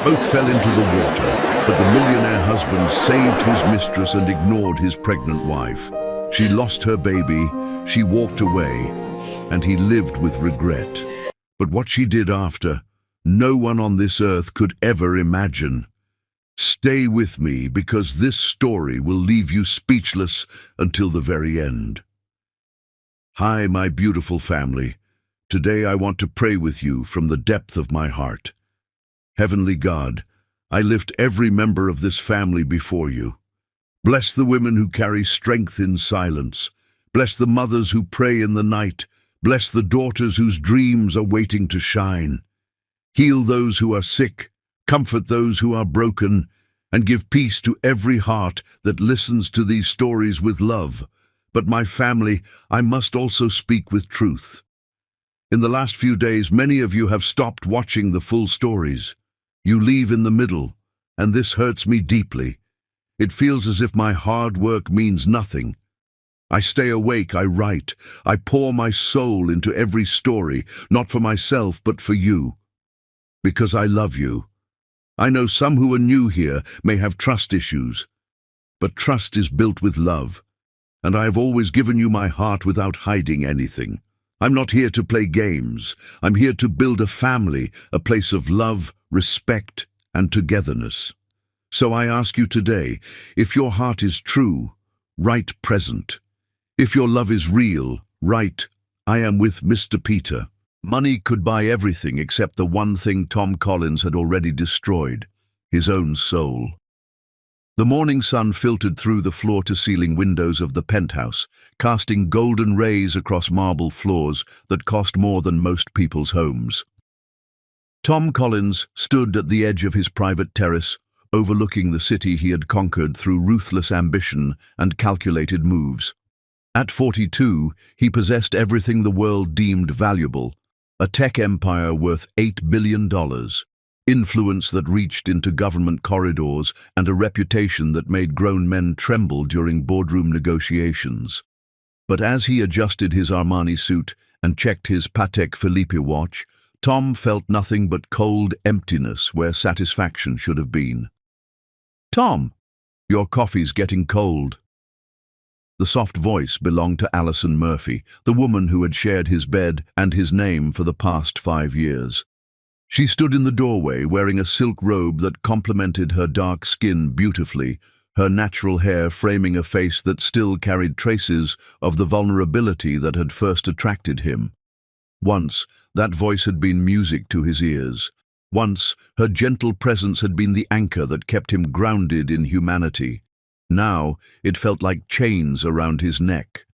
Both fell into the water, but the millionaire husband saved his mistress and ignored his pregnant wife. She lost her baby, she walked away, and he lived with regret. But what she did after, no one on this earth could ever imagine. Stay with me, because this story will leave you speechless until the very end. Hi, my beautiful family. Today I want to pray with you from the depth of my heart. Heavenly God, I lift every member of this family before you. Bless the women who carry strength in silence. Bless the mothers who pray in the night. Bless the daughters whose dreams are waiting to shine. Heal those who are sick, comfort those who are broken, and give peace to every heart that listens to these stories with love. But my family, I must also speak with truth. In the last few days, many of you have stopped watching the full stories. You leave in the middle, and this hurts me deeply. It feels as if my hard work means nothing. I stay awake, I write, I pour my soul into every story, not for myself, but for you. Because I love you. I know some who are new here may have trust issues, but trust is built with love, and I have always given you my heart without hiding anything. I'm not here to play games. I'm here to build a family, a place of love, respect, and togetherness. So I ask you today, if your heart is true, write present. If your love is real, write, I am with Mr. Peter. Money could buy everything except the one thing Tom Collins had already destroyed, his own soul. The morning sun filtered through the floor-to-ceiling windows of the penthouse, casting golden rays across marble floors that cost more than most people's homes. Tom Collins stood at the edge of his private terrace, overlooking the city he had conquered through ruthless ambition and calculated moves. At 42, he possessed everything the world deemed valuable: a tech empire worth $8 billion, influence that reached into government corridors, and a reputation that made grown men tremble during boardroom negotiations. But as he adjusted his Armani suit and checked his Patek Philippe watch, Tom felt nothing but cold emptiness where satisfaction should have been. "Tom, your coffee's getting cold." The soft voice belonged to Alison Murphy, the woman who had shared his bed and his name for the past 5 years. She stood in the doorway wearing a silk robe that complemented her dark skin beautifully, her natural hair framing a face that still carried traces of the vulnerability that had first attracted him. Once, that voice had been music to his ears. Once, her gentle presence had been the anchor that kept him grounded in humanity. Now, it felt like chains around his neck.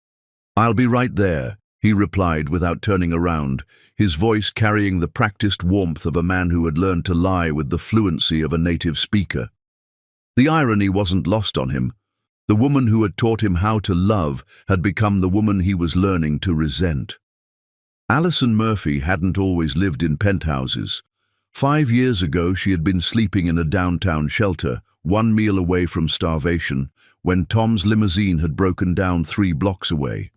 "I'll be right there," he replied without turning around, his voice carrying the practiced warmth of a man who had learned to lie with the fluency of a native speaker. The irony wasn't lost on him. The woman who had taught him how to love had become the woman he was learning to resent. Alison Murphy hadn't always lived in penthouses. 5 years ago, she had been sleeping in a downtown shelter, 1 meal away from starvation, when Tom's limousine had broken down 3 blocks away.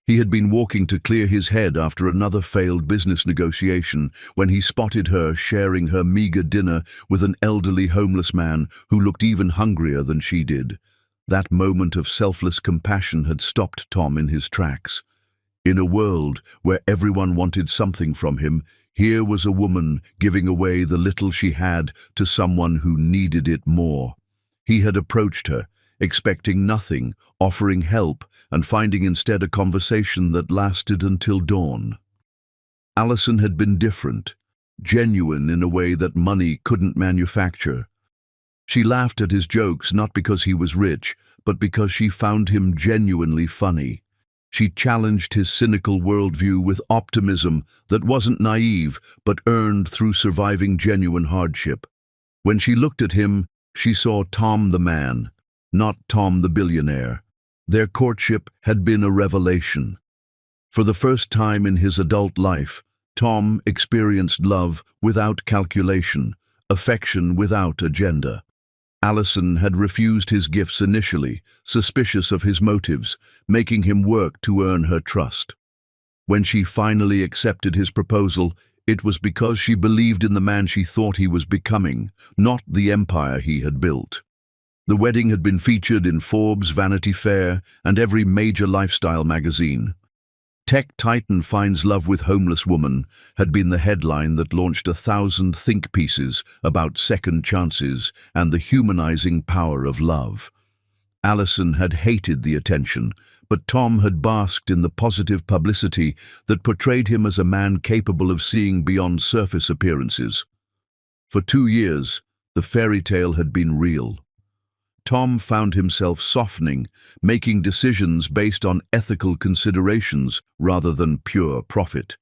He had been walking to clear his head after another failed business negotiation when he spotted her sharing her meager dinner with an elderly homeless man who looked even hungrier than she did. That moment of selfless compassion had stopped Tom in his tracks. In a world where everyone wanted something from him, here was a woman giving away the little she had to someone who needed it more. He had approached her, expecting nothing, offering help, and finding instead a conversation that lasted until dawn. Alison had been different, genuine in a way that money couldn't manufacture. She laughed at his jokes not because he was rich, but because she found him genuinely funny. She challenged his cynical worldview with optimism that wasn't naive, but earned through surviving genuine hardship. When she looked at him, she saw Tom the man, not Tom the billionaire. Their courtship had been a revelation. For the first time in his adult life, Tom experienced love without calculation, affection without agenda. Alison had refused his gifts initially, suspicious of his motives, making him work to earn her trust. When she finally accepted his proposal, It was because she believed in the man she thought he was becoming, not the empire he had built. The wedding had been featured in Forbes, Vanity Fair, and every major lifestyle magazine. Tech Titan finds love with homeless woman had been the headline that launched 1,000 think pieces about second chances and the humanizing power of love. Allison had hated the attention, but Tom had basked in the positive publicity that portrayed him as a man capable of seeing beyond surface appearances. For 2 years, the fairy tale had been real. Tom found himself softening, making decisions based on ethical considerations rather than pure profit.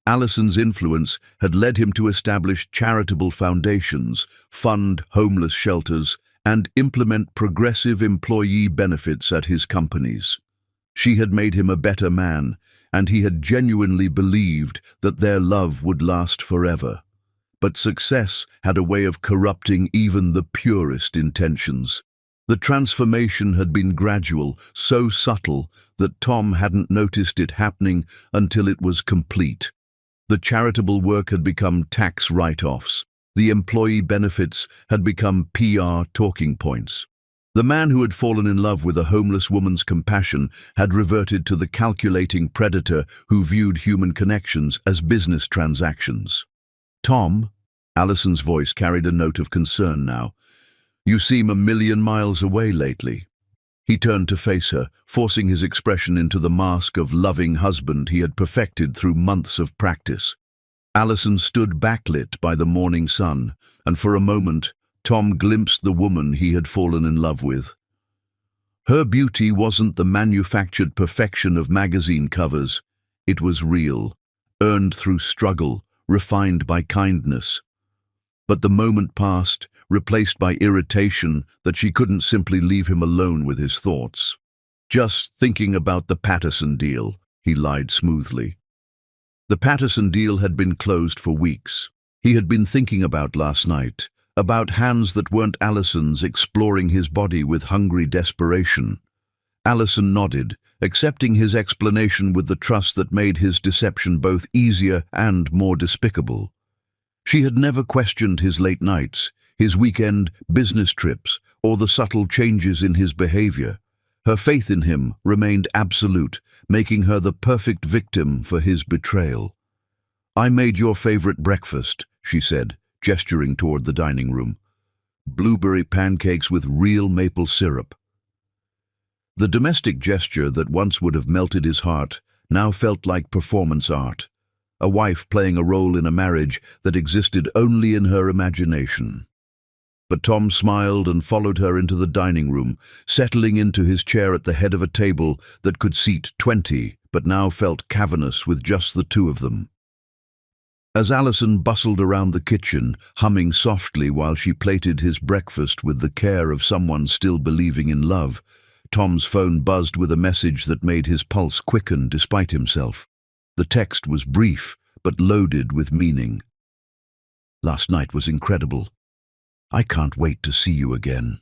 Allison's influence had led him to establish charitable foundations, fund homeless shelters, and implement progressive employee benefits at his companies. She had made him a better man, and he had genuinely believed that their love would last forever. But success had a way of corrupting even the purest intentions. The transformation had been gradual, so subtle that Tom hadn't noticed it happening until it was complete. The charitable work had become tax write-offs. The employee benefits had become PR talking points. The man who had fallen in love with a homeless woman's compassion had reverted to the calculating predator who viewed human connections as business transactions. "Tom," Allison's voice carried a note of concern now, "you seem a million miles away lately." He turned to face her, forcing his expression into the mask of loving husband he had perfected through months of practice. Allison stood backlit by the morning sun, and for a moment, Tom glimpsed the woman he had fallen in love with. Her beauty wasn't the manufactured perfection of magazine covers. It was real, earned through struggle, refined by kindness. But the moment passed, replaced by irritation that she couldn't simply leave him alone with his thoughts. "Just thinking about the Patterson deal," he lied smoothly. The Patterson deal had been closed for weeks. He had been thinking about last night, about hands that weren't Allison's exploring his body with hungry desperation. Allison nodded, accepting his explanation with the trust that made his deception both easier and more despicable. She had never questioned his late nights, his weekend business trips, or the subtle changes in his behavior. Her faith in him remained absolute, making her the perfect victim for his betrayal. "I made your favorite breakfast," she said, gesturing toward the dining room. "Blueberry pancakes with real maple syrup." The domestic gesture that once would have melted his heart now felt like performance art, a wife playing a role in a marriage that existed only in her imagination. But Tom smiled and followed her into the dining room, settling into his chair at the head of a table that could seat 20, but now felt cavernous with just the two of them. As Allison bustled around the kitchen, humming softly while she plated his breakfast with the care of someone still believing in love, Tom's phone buzzed with a message that made his pulse quicken despite himself. The text was brief, but loaded with meaning. "Last night was incredible. I can't wait to see you again."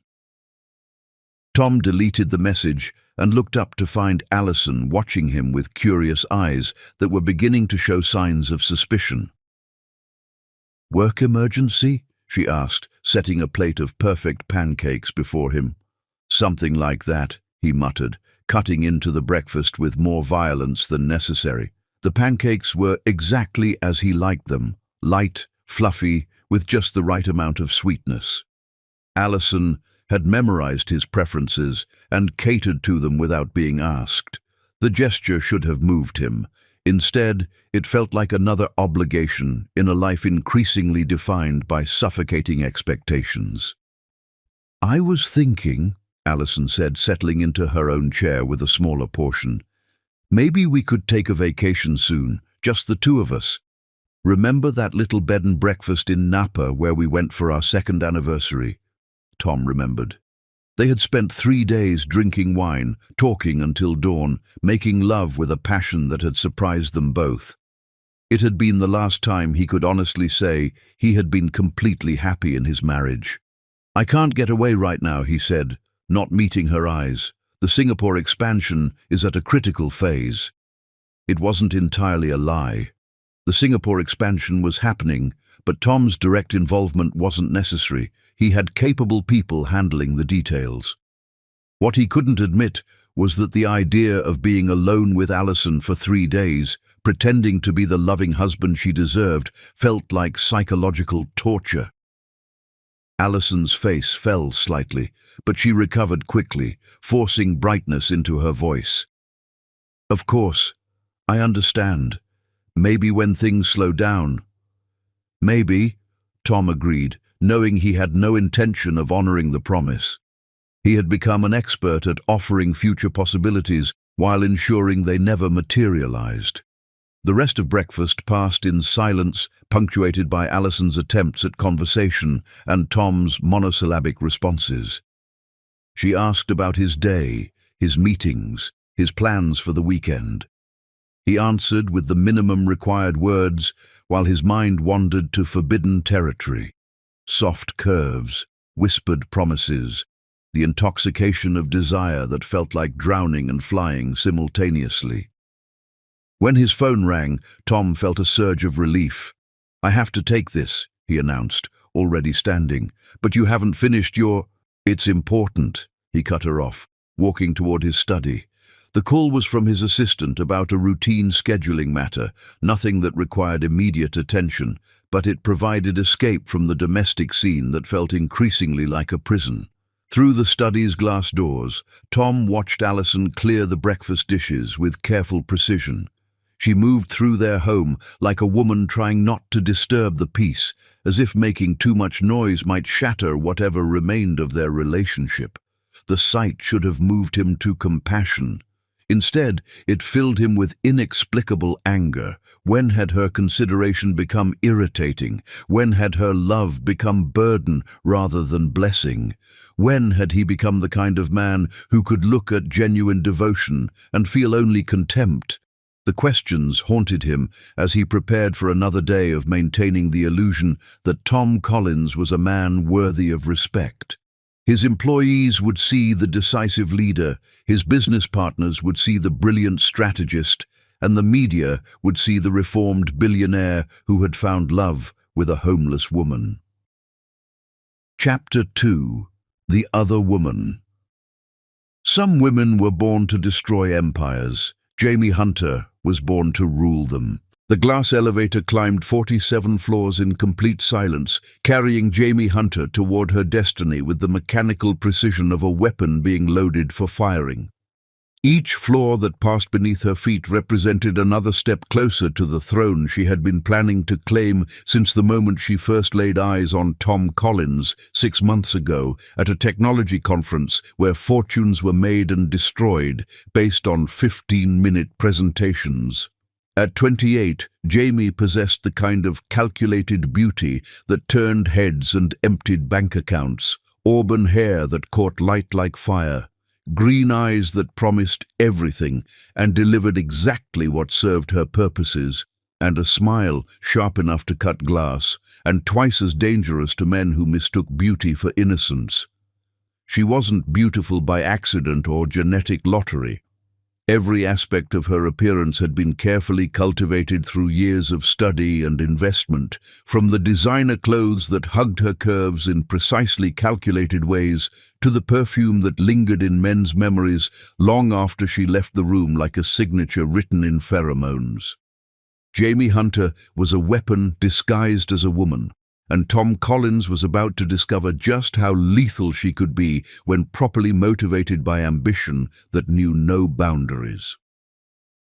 Tom deleted the message and looked up to find Allison watching him with curious eyes that were beginning to show signs of suspicion. "Work emergency?" she asked, setting a plate of perfect pancakes before him. "Something like that," he muttered, cutting into the breakfast with more violence than necessary. The pancakes were exactly as he liked them, light, fluffy, with just the right amount of sweetness. Allison had memorized his preferences and catered to them without being asked. The gesture should have moved him. Instead, it felt like another obligation in a life increasingly defined by suffocating expectations. "I was thinking," Allison said, settling into her own chair with a smaller portion, "maybe we could take a vacation soon, just the two of us. Remember that little bed and breakfast in Napa where we went for our second anniversary?" Tom remembered. They had spent 3 days drinking wine, talking until dawn, making love with a passion that had surprised them both. It had been the last time he could honestly say he had been completely happy in his marriage. "I can't get away right now," he said, not meeting her eyes. "The Singapore expansion is at a critical phase." It wasn't entirely a lie. The Singapore expansion was happening, but Tom's direct involvement wasn't necessary. He had capable people handling the details. What he couldn't admit was that the idea of being alone with Alison for 3 days, pretending to be the loving husband she deserved, felt like psychological torture. Alison's face fell slightly, but she recovered quickly, forcing brightness into her voice. "Of course, I understand. Maybe when things slow down." "Maybe," Tom agreed, knowing he had no intention of honoring the promise. He had become an expert at offering future possibilities while ensuring they never materialized. The rest of breakfast passed in silence, punctuated by Alison's attempts at conversation and Tom's monosyllabic responses. She asked about his day, his meetings, his plans for the weekend. He answered with the minimum required words, while his mind wandered to forbidden territory. Soft curves, whispered promises, the intoxication of desire that felt like drowning and flying simultaneously. When his phone rang, Tom felt a surge of relief. "I have to take this," he announced, already standing. "But you haven't finished your—" "It's important," he cut her off, walking toward his study. The call was from his assistant about a routine scheduling matter, nothing that required immediate attention, but it provided escape from the domestic scene that felt increasingly like a prison. Through the study's glass doors, Tom watched Alison clear the breakfast dishes with careful precision. She moved through their home like a woman trying not to disturb the peace, as if making too much noise might shatter whatever remained of their relationship. The sight should have moved him to compassion. Instead, it filled him with inexplicable anger. When had her consideration become irritating? When had her love become burden rather than blessing? When had he become the kind of man who could look at genuine devotion and feel only contempt? The questions haunted him as he prepared for another day of maintaining the illusion that Tom Collins was a man worthy of respect. His employees would see the decisive leader, his business partners would see the brilliant strategist, and the media would see the reformed billionaire who had found love with a homeless woman. Chapter 2. The Other Woman. Some women were born to destroy empires. Jamie Hunter was born to rule them. The glass elevator climbed 47 floors in complete silence, carrying Jamie Hunter toward her destiny with the mechanical precision of a weapon being loaded for firing. Each floor that passed beneath her feet represented another step closer to the throne she had been planning to claim since the moment she first laid eyes on Tom Collins 6 months ago at a technology conference where fortunes were made and destroyed based on 15-minute presentations. At 28, Jamie possessed the kind of calculated beauty that turned heads and emptied bank accounts, auburn hair that caught light like fire, green eyes that promised everything and delivered exactly what served her purposes, and a smile sharp enough to cut glass, and twice as dangerous to men who mistook beauty for innocence. She wasn't beautiful by accident or genetic lottery. Every aspect of her appearance had been carefully cultivated through years of study and investment, from the designer clothes that hugged her curves in precisely calculated ways to the perfume that lingered in men's memories long after she left the room like a signature written in pheromones. Jamie Hunter was a weapon disguised as a woman, and Tom Collins was about to discover just how lethal she could be when properly motivated by ambition that knew no boundaries.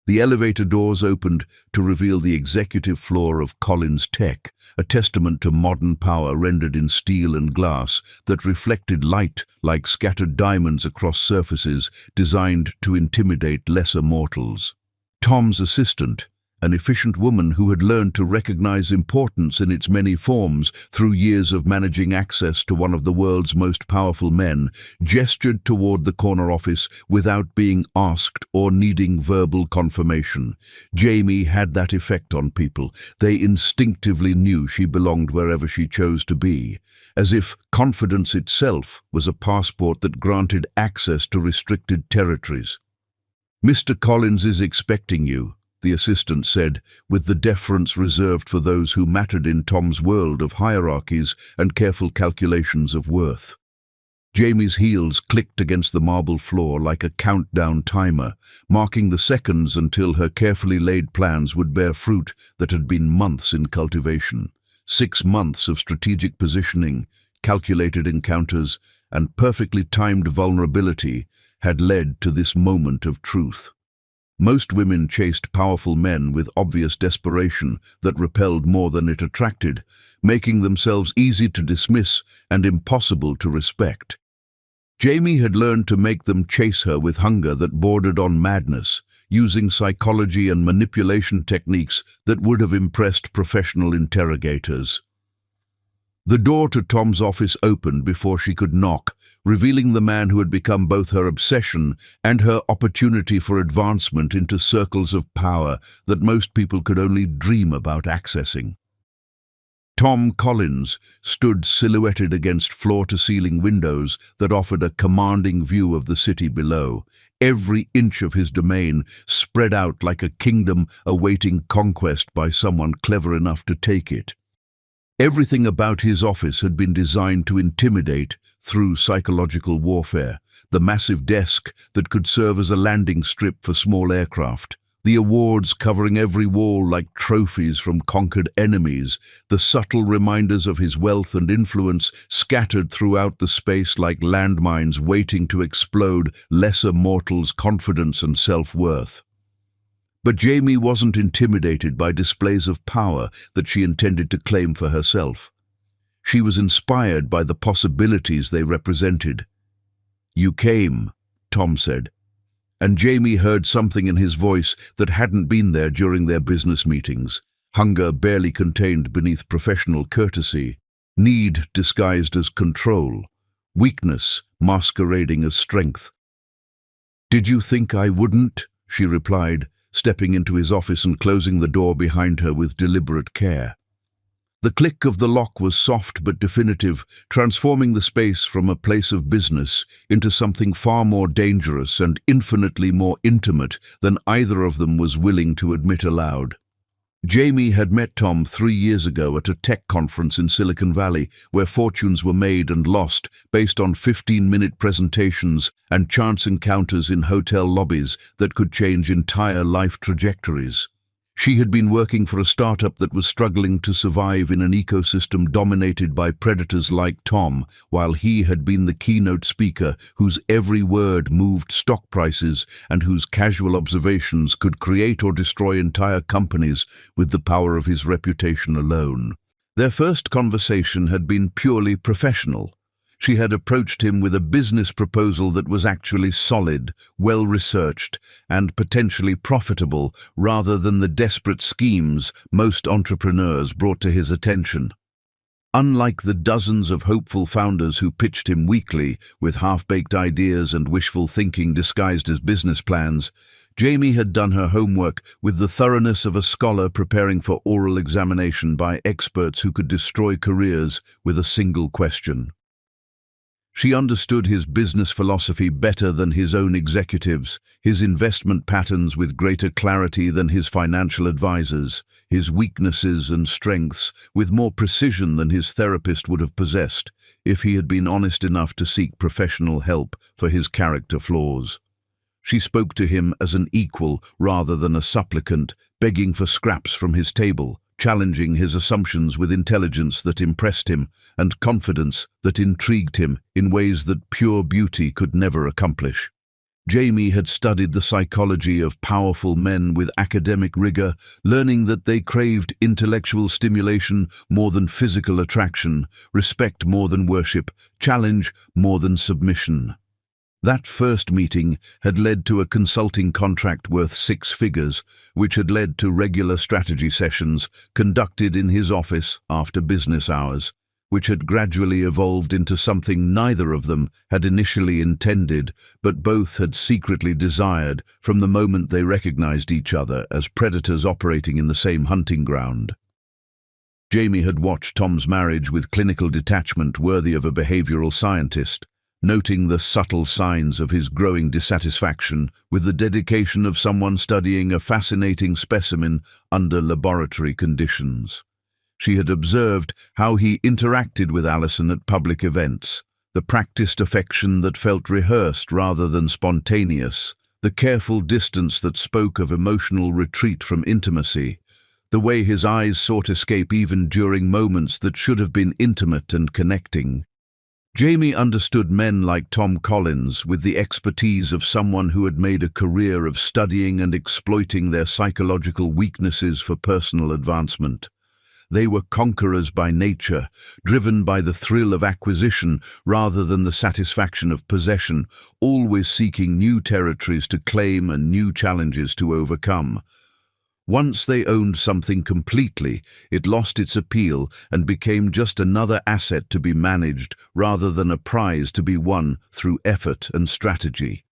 The elevator doors opened to reveal the executive floor of Collins Tech, a testament to modern power rendered in steel and glass that reflected light like scattered diamonds across surfaces designed to intimidate lesser mortals. Tom's assistant, an efficient woman who had learned to recognize importance in its many forms through years of managing access to one of the world's most powerful men, gestured toward the corner office without being asked or needing verbal confirmation. Jamie had that effect on people. They instinctively knew she belonged wherever she chose to be, as if confidence itself was a passport that granted access to restricted territories. "Mr. Collins is expecting you," the assistant said, with the deference reserved for those who mattered in Tom's world of hierarchies and careful calculations of worth. Jamie's heels clicked against the marble floor like a countdown timer, marking the seconds until her carefully laid plans would bear fruit that had been months in cultivation. 6 months of strategic positioning, calculated encounters, and perfectly timed vulnerability had led to this moment of truth. Most women chased powerful men with obvious desperation that repelled more than it attracted, making themselves easy to dismiss and impossible to respect. Jamie had learned to make them chase her with hunger that bordered on madness, using psychology and manipulation techniques that would have impressed professional interrogators. The door to Tom's office opened before she could knock, revealing the man who had become both her obsession and her opportunity for advancement into circles of power that most people could only dream about accessing. Tom Collins stood silhouetted against floor-to-ceiling windows that offered a commanding view of the city below, every inch of his domain spread out like a kingdom awaiting conquest by someone clever enough to take it. Everything about his office had been designed to intimidate through psychological warfare. The massive desk that could serve as a landing strip for small aircraft, the awards covering every wall like trophies from conquered enemies, the subtle reminders of his wealth and influence scattered throughout the space like landmines waiting to explode lesser mortals' confidence and self-worth. But Jamie wasn't intimidated by displays of power that she intended to claim for herself. She was inspired by the possibilities they represented. "You came," Tom said, and Jamie heard something in his voice that hadn't been there during their business meetings. Hunger barely contained beneath professional courtesy, need disguised as control, weakness masquerading as strength. "Did you think I wouldn't?" she replied, stepping into his office and closing the door behind her with deliberate care. The click of the lock was soft but definitive, transforming the space from a place of business into something far more dangerous and infinitely more intimate than either of them was willing to admit aloud. Jamie had met Tom 3 years ago at a tech conference in Silicon Valley, where fortunes were made and lost based on 15-minute presentations and chance encounters in hotel lobbies that could change entire life trajectories. She had been working for a startup that was struggling to survive in an ecosystem dominated by predators like Tom, while he had been the keynote speaker whose every word moved stock prices and whose casual observations could create or destroy entire companies with the power of his reputation alone. Their first conversation had been purely professional. She had approached him with a business proposal that was actually solid, well-researched, and potentially profitable, rather than the desperate schemes most entrepreneurs brought to his attention. Unlike the dozens of hopeful founders who pitched him weekly with half-baked ideas and wishful thinking disguised as business plans, Jamie had done her homework with the thoroughness of a scholar preparing for oral examination by experts who could destroy careers with a single question. She understood his business philosophy better than his own executives, his investment patterns with greater clarity than his financial advisors, his weaknesses and strengths with more precision than his therapist would have possessed if he had been honest enough to seek professional help for his character flaws. She spoke to him as an equal rather than a supplicant, begging for scraps from his table, challenging his assumptions with intelligence that impressed him and confidence that intrigued him in ways that pure beauty could never accomplish. Jamie had studied the psychology of powerful men with academic rigor, learning that they craved intellectual stimulation more than physical attraction, respect more than worship, challenge more than submission. That first meeting had led to a consulting contract worth 6 figures, which had led to regular strategy sessions conducted in his office after business hours, which had gradually evolved into something neither of them had initially intended, but both had secretly desired from the moment they recognized each other as predators operating in the same hunting ground. Jamie had watched Tom's marriage with clinical detachment worthy of a behavioral scientist, noting the subtle signs of his growing dissatisfaction with the dedication of someone studying a fascinating specimen under laboratory conditions. She had observed how he interacted with Alison at public events, the practiced affection that felt rehearsed rather than spontaneous, the careful distance that spoke of emotional retreat from intimacy, the way his eyes sought escape even during moments that should have been intimate and connecting. Jamie understood men like Tom Collins with the expertise of someone who had made a career of studying and exploiting their psychological weaknesses for personal advancement. They were conquerors by nature, driven by the thrill of acquisition rather than the satisfaction of possession, always seeking new territories to claim and new challenges to overcome. Once they owned something completely, it lost its appeal and became just another asset to be managed rather than a prize to be won through effort and strategy.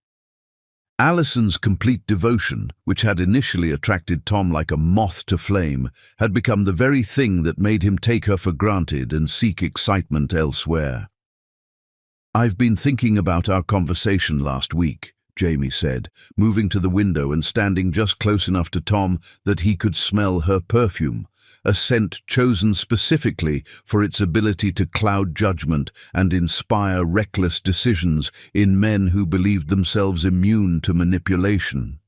Alison's complete devotion, which had initially attracted Tom like a moth to flame, had become the very thing that made him take her for granted and seek excitement elsewhere. "I've been thinking about our conversation last week," Jamie said, moving to the window and standing just close enough to Tom that he could smell her perfume, a scent chosen specifically for its ability to cloud judgment and inspire reckless decisions in men who believed themselves immune to manipulation.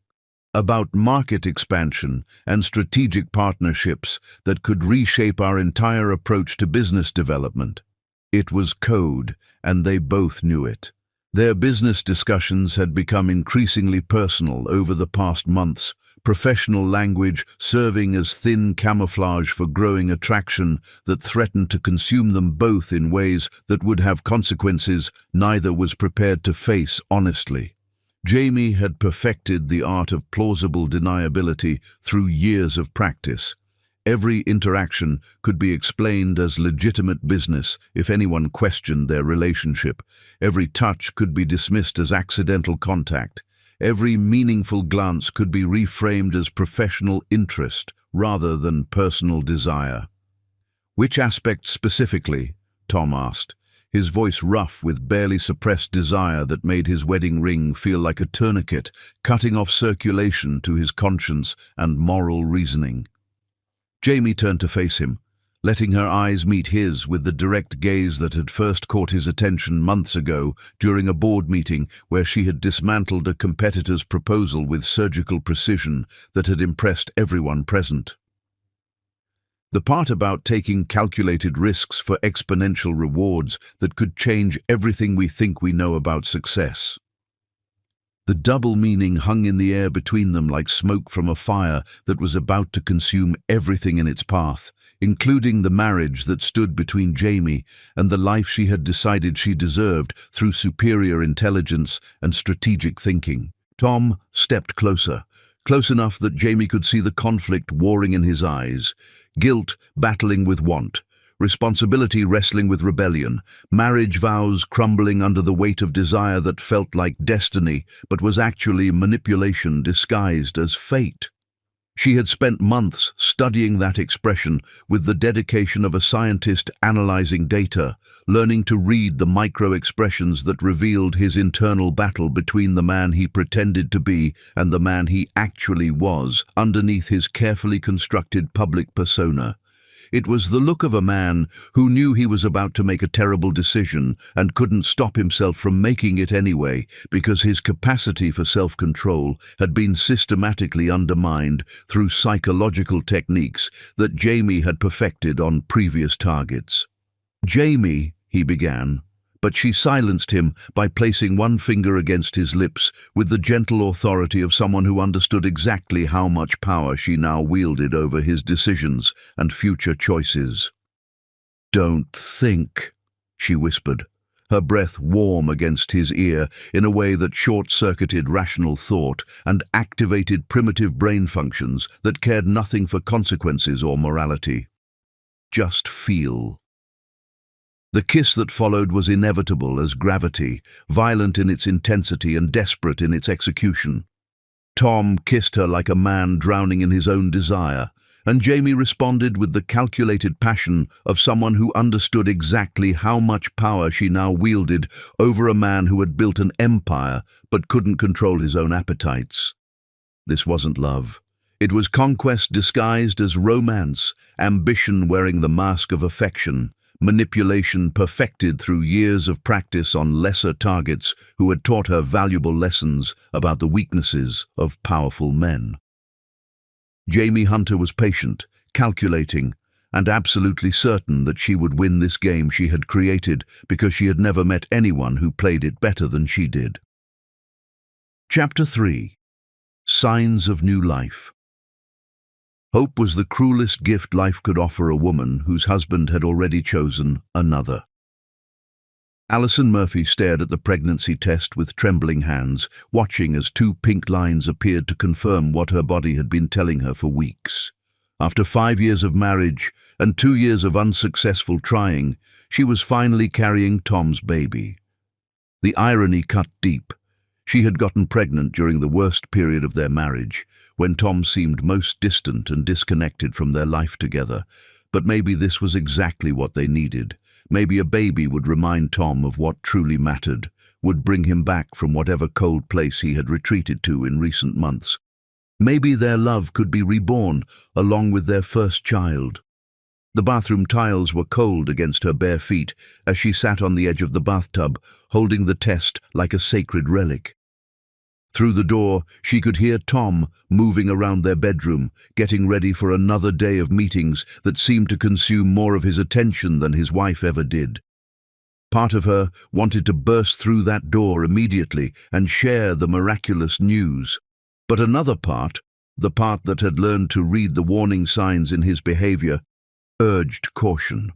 About market expansion and strategic partnerships that could reshape our entire approach to business development. It was code, and they both knew it. Their business discussions had become increasingly personal over the past months, professional language serving as thin camouflage for growing attraction that threatened to consume them both in ways that would have consequences neither was prepared to face honestly. Jamie had perfected the art of plausible deniability through years of practice. Every interaction could be explained as legitimate business if anyone questioned their relationship. Every touch could be dismissed as accidental contact. Every meaningful glance could be reframed as professional interest rather than personal desire. "Which aspect specifically?" Tom asked, his voice rough with barely suppressed desire that made his wedding ring feel like a tourniquet, cutting off circulation to his conscience and moral reasoning. Jamie turned to face him, letting her eyes meet his with the direct gaze that had first caught his attention months ago during a board meeting where she had dismantled a competitor's proposal with surgical precision that had impressed everyone present. The part about taking calculated risks for exponential rewards that could change everything we think we know about success. The double meaning hung in the air between them like smoke from a fire that was about to consume everything in its path, including the marriage that stood between Jamie and the life she had decided she deserved through superior intelligence and strategic thinking. Tom stepped closer, close enough that Jamie could see the conflict warring in his eyes, guilt battling with want, responsibility wrestling with rebellion, marriage vows crumbling under the weight of desire that felt like destiny but was actually manipulation disguised as fate. She had spent months studying that expression with the dedication of a scientist analyzing data, learning to read the micro-expressions that revealed his internal battle between the man he pretended to be and the man he actually was underneath his carefully constructed public persona. It was the look of a man who knew he was about to make a terrible decision and couldn't stop himself from making it anyway because his capacity for self-control had been systematically undermined through psychological techniques that Jamie had perfected on previous targets. "Jamie," he began, but she silenced him by placing one finger against his lips with the gentle authority of someone who understood exactly how much power she now wielded over his decisions and future choices. "Don't think," she whispered, her breath warm against his ear in a way that short-circuited rational thought and activated primitive brain functions that cared nothing for consequences or morality. "Just feel." The kiss that followed was inevitable as gravity, violent in its intensity and desperate in its execution. Tom kissed her like a man drowning in his own desire, and Jamie responded with the calculated passion of someone who understood exactly how much power she now wielded over a man who had built an empire but couldn't control his own appetites. This wasn't love. It was conquest disguised as romance, ambition wearing the mask of affection, manipulation perfected through years of practice on lesser targets who had taught her valuable lessons about the weaknesses of powerful men. Jamie Hunter was patient, calculating, and absolutely certain that she would win this game she had created because she had never met anyone who played it better than she did. Chapter 3. Signs of New Life. Hope was the cruelest gift life could offer a woman whose husband had already chosen another. Alison Murphy stared at the pregnancy test with trembling hands, watching as 2 pink lines appeared to confirm what her body had been telling her for weeks. After 5 years of marriage and 2 years of unsuccessful trying, she was finally carrying Tom's baby. The irony cut deep. She had gotten pregnant during the worst period of their marriage, when Tom seemed most distant and disconnected from their life together. But maybe this was exactly what they needed. Maybe a baby would remind Tom of what truly mattered, would bring him back from whatever cold place he had retreated to in recent months. Maybe their love could be reborn along with their first child. The bathroom tiles were cold against her bare feet as she sat on the edge of the bathtub, holding the test like a sacred relic. Through the door, she could hear Tom moving around their bedroom, getting ready for another day of meetings that seemed to consume more of his attention than his wife ever did. Part of her wanted to burst through that door immediately and share the miraculous news. But another part, the part that had learned to read the warning signs in his behavior, urged caution.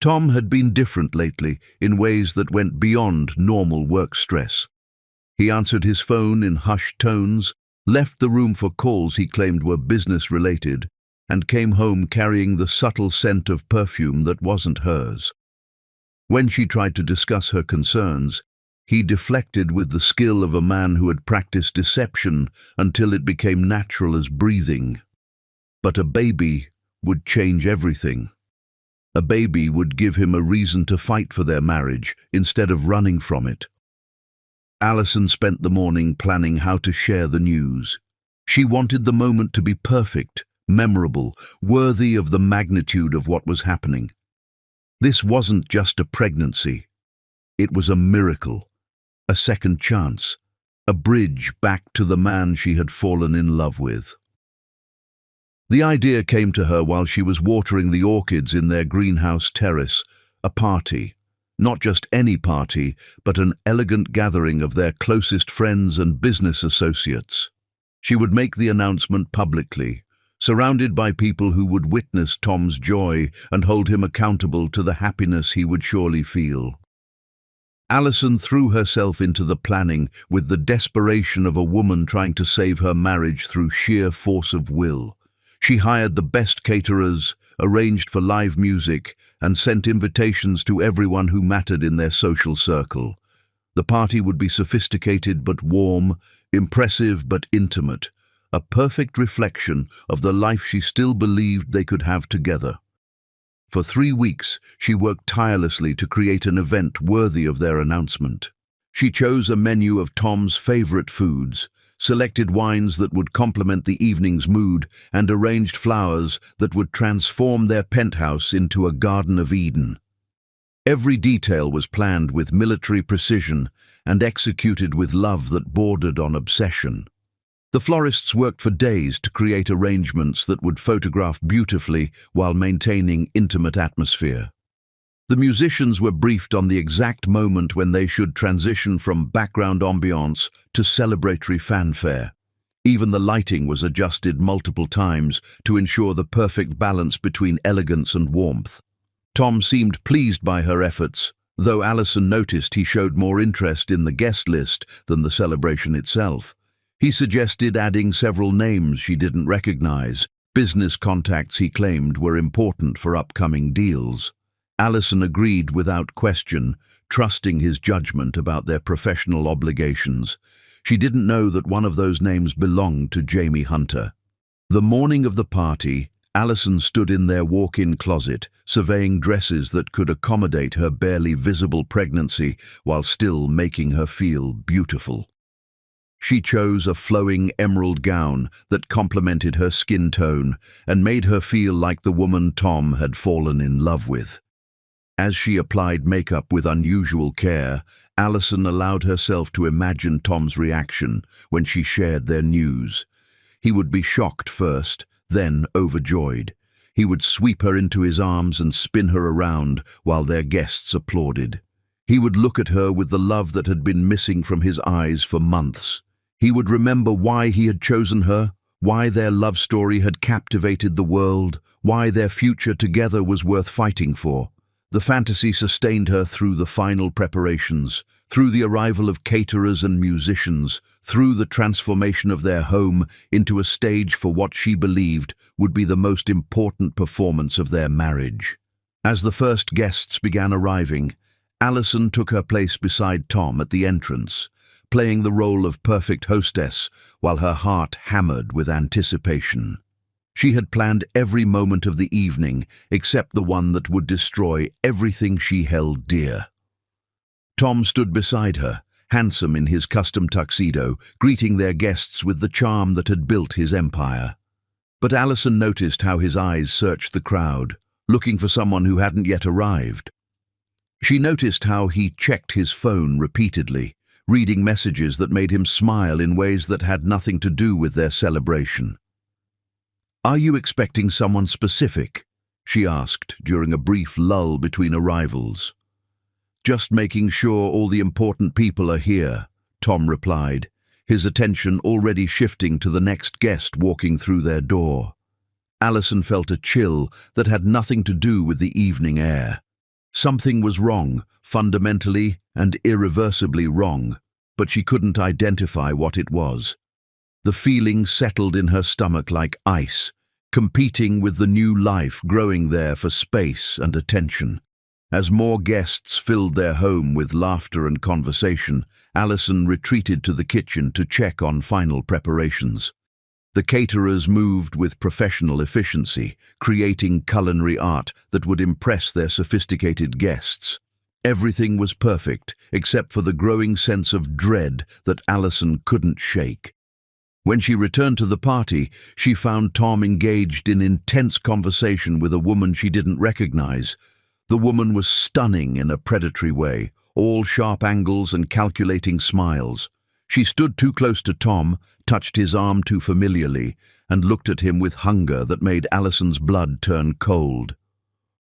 Tom had been different lately in ways that went beyond normal work stress. He answered his phone in hushed tones, left the room for calls he claimed were business-related, and came home carrying the subtle scent of perfume that wasn't hers. When she tried to discuss her concerns, he deflected with the skill of a man who had practiced deception until it became natural as breathing. But a baby would change everything. A baby would give him a reason to fight for their marriage instead of running from it. Alison spent the morning planning how to share the news. She wanted the moment to be perfect, memorable, worthy of the magnitude of what was happening. This wasn't just a pregnancy. It was a miracle, a second chance, a bridge back to the man she had fallen in love with. The idea came to her while she was watering the orchids in their greenhouse terrace, a party. Not just any party, but an elegant gathering of their closest friends and business associates. She would make the announcement publicly, surrounded by people who would witness Tom's joy and hold him accountable to the happiness he would surely feel. Alison threw herself into the planning with the desperation of a woman trying to save her marriage through sheer force of will. She hired the best caterers, arranged for live music, and sent invitations to everyone who mattered in their social circle. The party would be sophisticated but warm, impressive but intimate, a perfect reflection of the life she still believed they could have together. For 3 weeks, she worked tirelessly to create an event worthy of their announcement. She chose a menu of Tom's favorite foods, selected wines that would complement the evening's mood, and arranged flowers that would transform their penthouse into a Garden of Eden. Every detail was planned with military precision and executed with love that bordered on obsession. The florists worked for days to create arrangements that would photograph beautifully while maintaining intimate atmosphere. The musicians were briefed on the exact moment when they should transition from background ambiance to celebratory fanfare. Even the lighting was adjusted multiple times to ensure the perfect balance between elegance and warmth. Tom seemed pleased by her efforts, though Alison noticed he showed more interest in the guest list than the celebration itself. He suggested adding several names she didn't recognize, business contacts he claimed were important for upcoming deals. Alison agreed without question, trusting his judgment about their professional obligations. She didn't know that one of those names belonged to Jamie Hunter. The morning of the party, Alison stood in their walk-in closet, surveying dresses that could accommodate her barely visible pregnancy while still making her feel beautiful. She chose a flowing emerald gown that complemented her skin tone and made her feel like the woman Tom had fallen in love with. As she applied makeup with unusual care, Alison allowed herself to imagine Tom's reaction when she shared their news. He would be shocked first, then overjoyed. He would sweep her into his arms and spin her around while their guests applauded. He would look at her with the love that had been missing from his eyes for months. He would remember why he had chosen her, why their love story had captivated the world, why their future together was worth fighting for. The fantasy sustained her through the final preparations, through the arrival of caterers and musicians, through the transformation of their home into a stage for what she believed would be the most important performance of their marriage. As the first guests began arriving, Alison took her place beside Tom at the entrance, playing the role of perfect hostess while her heart hammered with anticipation. She had planned every moment of the evening except the one that would destroy everything she held dear. Tom stood beside her, handsome in his custom tuxedo, greeting their guests with the charm that had built his empire. But Alison noticed how his eyes searched the crowd, looking for someone who hadn't yet arrived. She noticed how he checked his phone repeatedly, reading messages that made him smile in ways that had nothing to do with their celebration. "Are you expecting someone specific?" she asked during a brief lull between arrivals. "Just making sure all the important people are here," Tom replied, his attention already shifting to the next guest walking through their door. Alison felt a chill that had nothing to do with the evening air. Something was wrong, fundamentally and irreversibly wrong, but she couldn't identify what it was. The feeling settled in her stomach like ice, competing with the new life growing there for space and attention. As more guests filled their home with laughter and conversation, Alison retreated to the kitchen to check on final preparations. The caterers moved with professional efficiency, creating culinary art that would impress their sophisticated guests. Everything was perfect, except for the growing sense of dread that Alison couldn't shake. When she returned to the party, she found Tom engaged in intense conversation with a woman she didn't recognize. The woman was stunning in a predatory way, all sharp angles and calculating smiles. She stood too close to Tom, touched his arm too familiarly, and looked at him with hunger that made Alison's blood turn cold.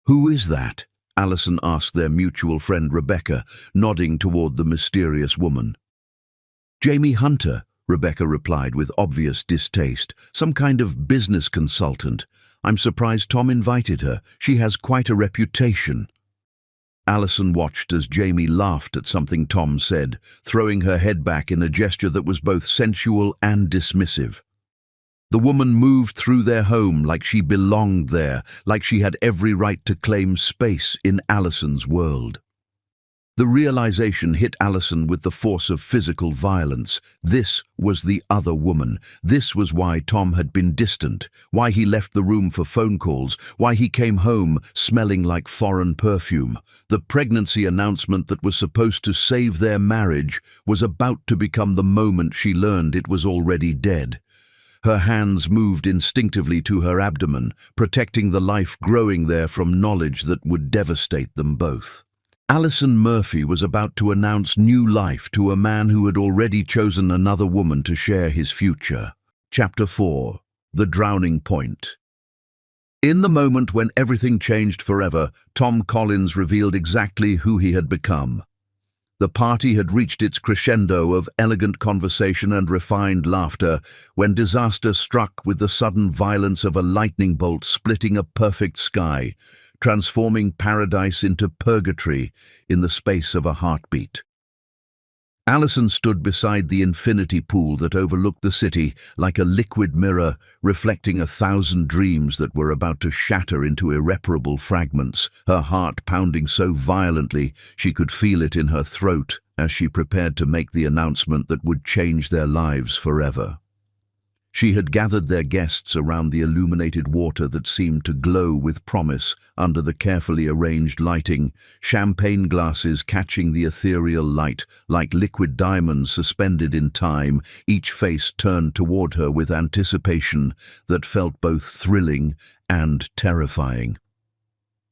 "Who is that?" Alison asked their mutual friend Rebecca, nodding toward the mysterious woman. "Jamie Hunter," Rebecca replied with obvious distaste. "Some kind of business consultant. I'm surprised Tom invited her. She has quite a reputation." Alison watched as Jamie laughed at something Tom said, throwing her head back in a gesture that was both sensual and dismissive. The woman moved through their home like she belonged there, like she had every right to claim space in Alison's world. The realization hit Alison with the force of physical violence. This was the other woman. This was why Tom had been distant, why he left the room for phone calls, why he came home smelling like foreign perfume. The pregnancy announcement that was supposed to save their marriage was about to become the moment she learned it was already dead. Her hands moved instinctively to her abdomen, protecting the life growing there from knowledge that would devastate them both. Alison Murphy was about to announce new life to a man who had already chosen another woman to share his future. Chapter 4. The Drowning Point. In the moment when everything changed forever, Tom Collins revealed exactly who he had become. The party had reached its crescendo of elegant conversation and refined laughter when disaster struck with the sudden violence of a lightning bolt splitting a perfect sky, transforming paradise into purgatory in the space of a heartbeat. Alison stood beside the infinity pool that overlooked the city like a liquid mirror, reflecting 1,000 dreams that were about to shatter into irreparable fragments, her heart pounding so violently she could feel it in her throat as she prepared to make the announcement that would change their lives forever. She had gathered their guests around the illuminated water that seemed to glow with promise under the carefully arranged lighting, champagne glasses catching the ethereal light like liquid diamonds suspended in time, each face turned toward her with anticipation that felt both thrilling and terrifying.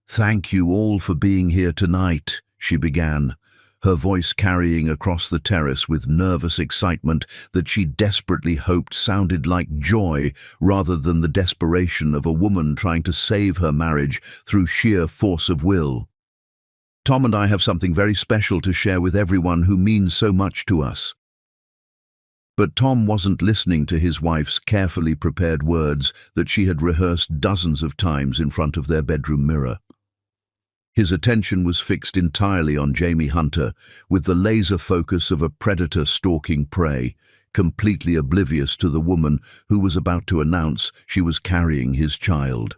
"Thank you all for being here tonight," she began, her voice carrying across the terrace with nervous excitement that she desperately hoped sounded like joy rather than the desperation of a woman trying to save her marriage through sheer force of will. "Tom and I have something very special to share with everyone who means so much to us." But Tom wasn't listening to his wife's carefully prepared words that she had rehearsed dozens of times in front of their bedroom mirror. His attention was fixed entirely on Jamie Hunter, with the laser focus of a predator stalking prey, completely oblivious to the woman who was about to announce she was carrying his child.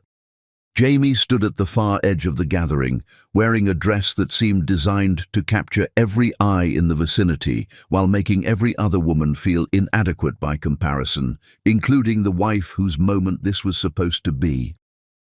Jamie stood at the far edge of the gathering, wearing a dress that seemed designed to capture every eye in the vicinity, while making every other woman feel inadequate by comparison, including the wife whose moment this was supposed to be.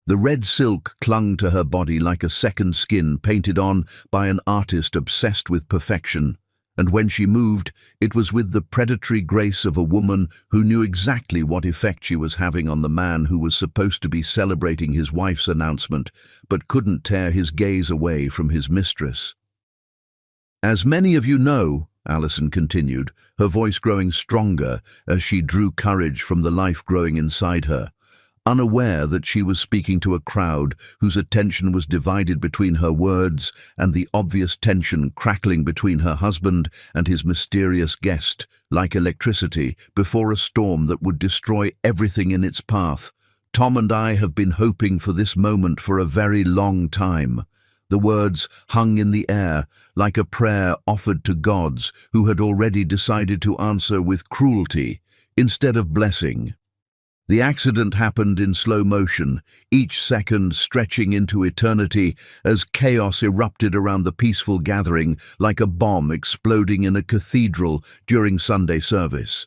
The red silk clung to her body like a second skin painted on by an artist obsessed with perfection, and when she moved, it was with the predatory grace of a woman who knew exactly what effect she was having on the man who was supposed to be celebrating his wife's announcement, but couldn't tear his gaze away from his mistress. "As many of you know," Alison continued, her voice growing stronger as she drew courage from the life growing inside her, unaware that she was speaking to a crowd whose attention was divided between her words and the obvious tension crackling between her husband and his mysterious guest, like electricity before a storm that would destroy everything in its path. "Tom and I have been hoping for this moment for a very long time." The words hung in the air, like a prayer offered to gods who had already decided to answer with cruelty instead of blessing. The accident happened in slow motion, each second stretching into eternity as chaos erupted around the peaceful gathering like a bomb exploding in a cathedral during Sunday service.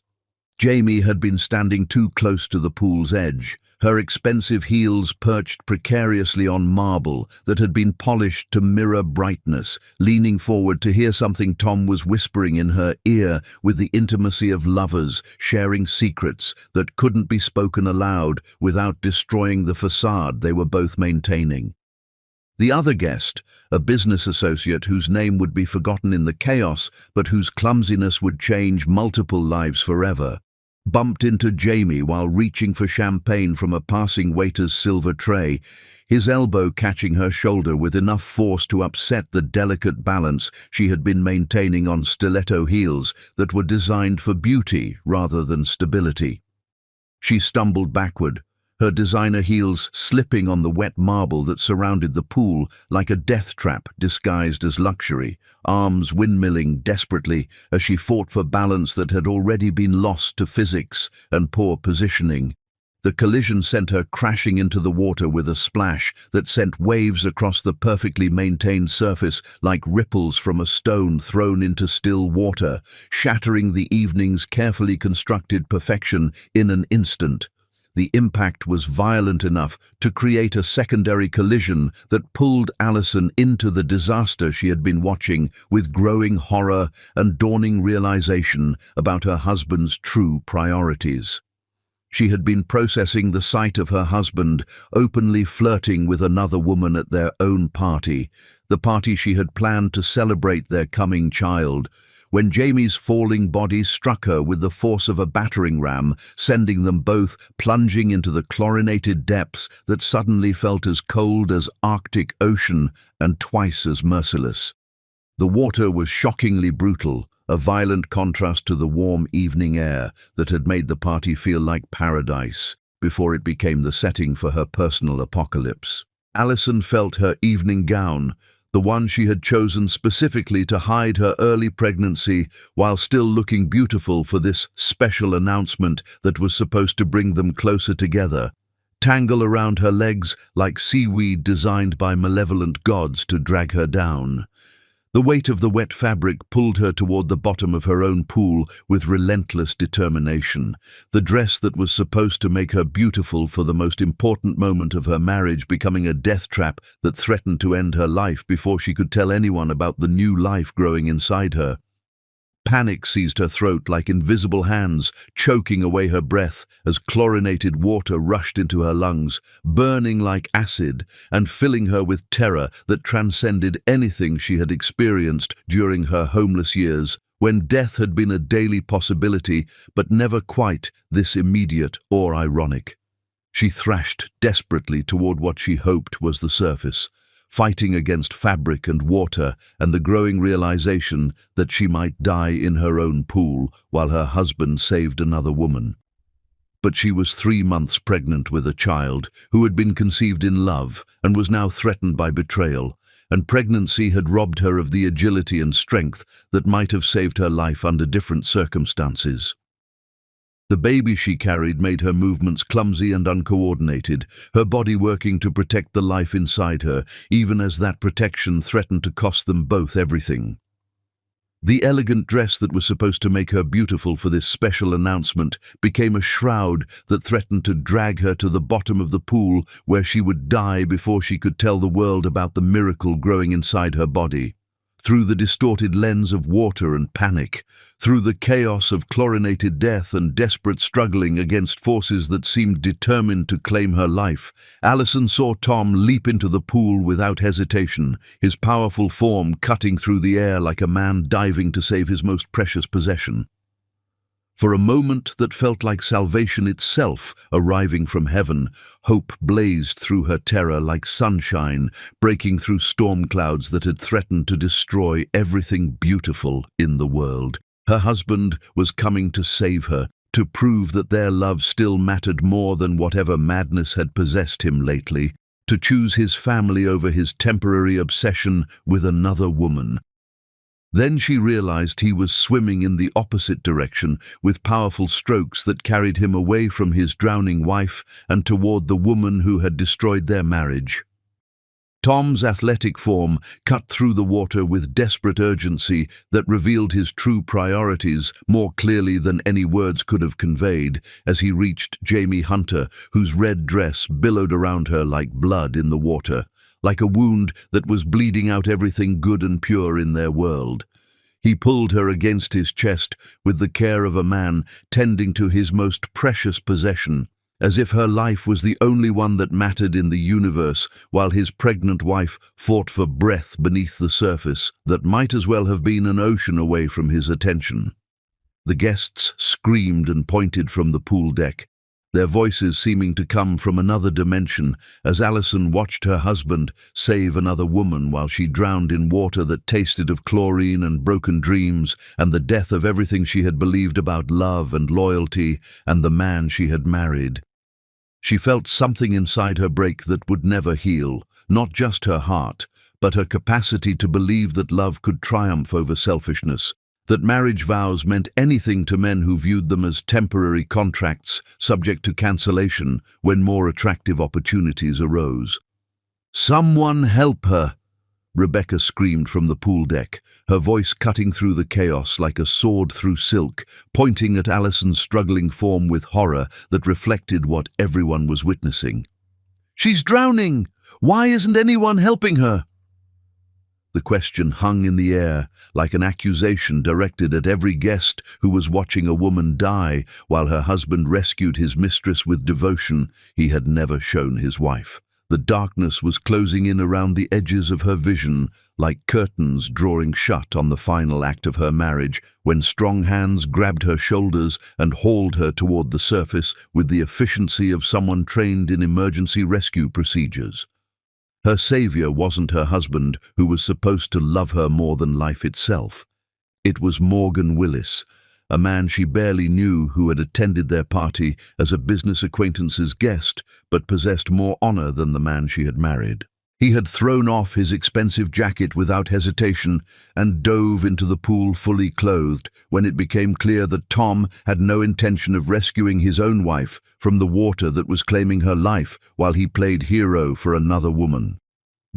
Jamie had been standing too close to the pool's edge, her expensive heels perched precariously on marble that had been polished to mirror brightness, leaning forward to hear something Tom was whispering in her ear with the intimacy of lovers sharing secrets that couldn't be spoken aloud without destroying the facade they were both maintaining. The other guest, a business associate whose name would be forgotten in the chaos but whose clumsiness would change multiple lives forever, bumped into Jamie while reaching for champagne from a passing waiter's silver tray, his elbow catching her shoulder with enough force to upset the delicate balance she had been maintaining on stiletto heels that were designed for beauty rather than stability. She stumbled backward, her designer heels slipping on the wet marble that surrounded the pool like a death trap disguised as luxury, arms windmilling desperately as she fought for balance that had already been lost to physics and poor positioning. The collision sent her crashing into the water with a splash that sent waves across the perfectly maintained surface like ripples from a stone thrown into still water, shattering the evening's carefully constructed perfection in an instant. The impact was violent enough to create a secondary collision that pulled Alison into the disaster she had been watching with growing horror and dawning realization about her husband's true priorities. She had been processing the sight of her husband openly flirting with another woman at their own party, the party she had planned to celebrate their coming child, when Jamie's falling body struck her with the force of a battering ram, sending them both plunging into the chlorinated depths that suddenly felt as cold as Arctic Ocean and twice as merciless. The water was shockingly brutal, a violent contrast to the warm evening air that had made the party feel like paradise before it became the setting for her personal apocalypse. Alison felt her evening gown, the one she had chosen specifically to hide her early pregnancy while still looking beautiful for this special announcement that was supposed to bring them closer together, tangle around her legs like seaweed designed by malevolent gods to drag her down. The weight of the wet fabric pulled her toward the bottom of her own pool with relentless determination. The dress that was supposed to make her beautiful for the most important moment of her marriage becoming a death trap that threatened to end her life before she could tell anyone about the new life growing inside her. Panic seized her throat like invisible hands, choking away her breath as chlorinated water rushed into her lungs, burning like acid and filling her with terror that transcended anything she had experienced during her homeless years, when death had been a daily possibility, but never quite this immediate or ironic. She thrashed desperately toward what she hoped was the surface, fighting against fabric and water and the growing realization that she might die in her own pool while her husband saved another woman. But she was 3 months pregnant with a child who had been conceived in love and was now threatened by betrayal, and pregnancy had robbed her of the agility and strength that might have saved her life under different circumstances. The baby she carried made her movements clumsy and uncoordinated, her body working to protect the life inside her, even as that protection threatened to cost them both everything. The elegant dress that was supposed to make her beautiful for this special announcement became a shroud that threatened to drag her to the bottom of the pool where she would die before she could tell the world about the miracle growing inside her body. Through the distorted lens of water and panic, through the chaos of chlorinated death and desperate struggling against forces that seemed determined to claim her life, Allison saw Tom leap into the pool without hesitation, his powerful form cutting through the air like a man diving to save his most precious possession. For a moment that felt like salvation itself arriving from heaven, hope blazed through her terror like sunshine, breaking through storm clouds that had threatened to destroy everything beautiful in the world. Her husband was coming to save her, to prove that their love still mattered more than whatever madness had possessed him lately, to choose his family over his temporary obsession with another woman. Then she realized he was swimming in the opposite direction, with powerful strokes that carried him away from his drowning wife and toward the woman who had destroyed their marriage. Tom's athletic form cut through the water with desperate urgency that revealed his true priorities more clearly than any words could have conveyed as he reached Jamie Hunter, whose red dress billowed around her like blood in the water, like a wound that was bleeding out everything good and pure in their world. He pulled her against his chest with the care of a man tending to his most precious possession, as if her life was the only one that mattered in the universe, while his pregnant wife fought for breath beneath the surface that might as well have been an ocean away from his attention. The guests screamed and pointed from the pool deck, their voices seeming to come from another dimension as Allison watched her husband save another woman while she drowned in water that tasted of chlorine and broken dreams and the death of everything she had believed about love and loyalty and the man she had married. She felt something inside her break that would never heal, not just her heart, but her capacity to believe that love could triumph over selfishness, that marriage vows meant anything to men who viewed them as temporary contracts subject to cancellation when more attractive opportunities arose. "Someone help her!" Rebecca screamed from the pool deck, her voice cutting through the chaos like a sword through silk, pointing at Allison's struggling form with horror that reflected what everyone was witnessing. "She's drowning! Why isn't anyone helping her?" The question hung in the air, like an accusation directed at every guest who was watching a woman die while her husband rescued his mistress with devotion he had never shown his wife. The darkness was closing in around the edges of her vision, like curtains drawing shut on the final act of her marriage, when strong hands grabbed her shoulders and hauled her toward the surface with the efficiency of someone trained in emergency rescue procedures. Her savior wasn't her husband, who was supposed to love her more than life itself. It was Morgan Willis, a man she barely knew who had attended their party as a business acquaintance's guest, but possessed more honor than the man she had married. He had thrown off his expensive jacket without hesitation and dove into the pool fully clothed when it became clear that Tom had no intention of rescuing his own wife from the water that was claiming her life while he played hero for another woman.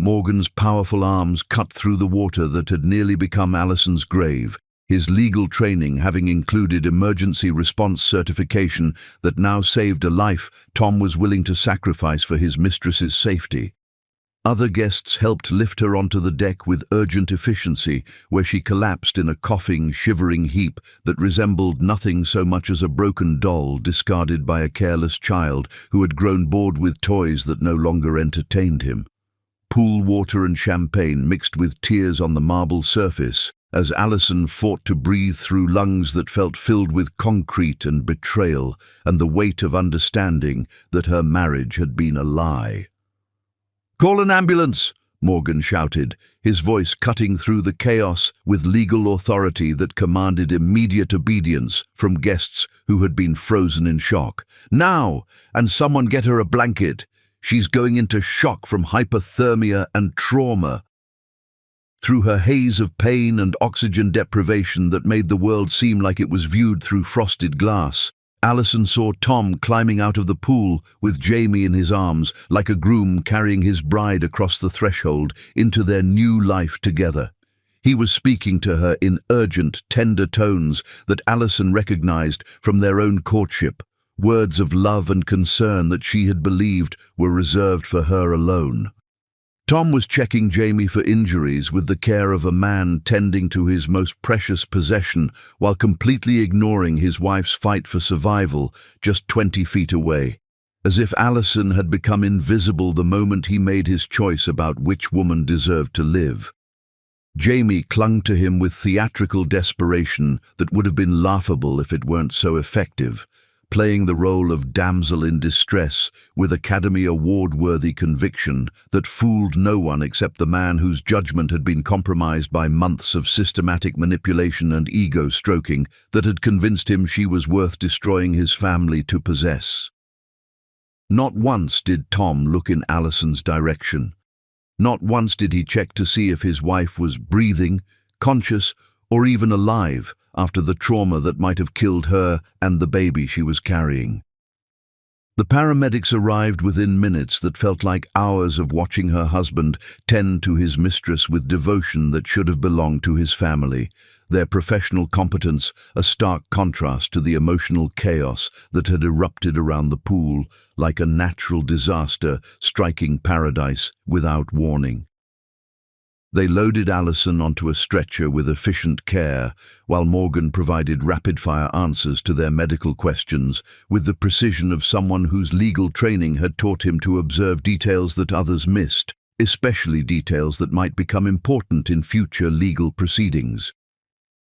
Morgan's powerful arms cut through the water that had nearly become Allison's grave, his legal training having included emergency response certification that now saved a life Tom was willing to sacrifice for his mistress's safety. Other guests helped lift her onto the deck with urgent efficiency, where she collapsed in a coughing, shivering heap that resembled nothing so much as a broken doll discarded by a careless child who had grown bored with toys that no longer entertained him. Pool water and champagne mixed with tears on the marble surface as Allison fought to breathe through lungs that felt filled with concrete and betrayal and the weight of understanding that her marriage had been a lie. "Call an ambulance!" Morgan shouted, his voice cutting through the chaos with legal authority that commanded immediate obedience from guests who had been frozen in shock. "Now! And someone get her a blanket! She's going into shock from hypothermia and trauma." Through her haze of pain and oxygen deprivation that made the world seem like it was viewed through frosted glass, Allison saw Tom climbing out of the pool with Jamie in his arms, like a groom carrying his bride across the threshold into their new life together. He was speaking to her in urgent, tender tones that Allison recognized from their own courtship, words of love and concern that she had believed were reserved for her alone. Tom was checking Jamie for injuries with the care of a man tending to his most precious possession while completely ignoring his wife's fight for survival just 20 feet away, as if Allison had become invisible the moment he made his choice about which woman deserved to live. Jamie clung to him with theatrical desperation that would have been laughable if it weren't so effective, playing the role of damsel in distress with Academy Award-worthy conviction that fooled no one except the man whose judgment had been compromised by months of systematic manipulation and ego-stroking that had convinced him she was worth destroying his family to possess. Not once did Tom look in Allison's direction. Not once did he check to see if his wife was breathing, conscious, or even alive after the trauma that might have killed her and the baby she was carrying. The paramedics arrived within minutes that felt like hours of watching her husband tend to his mistress with devotion that should have belonged to his family, their professional competence a stark contrast to the emotional chaos that had erupted around the pool like a natural disaster striking paradise without warning. They loaded Allison onto a stretcher with efficient care, while Morgan provided rapid-fire answers to their medical questions with the precision of someone whose legal training had taught him to observe details that others missed, especially details that might become important in future legal proceedings.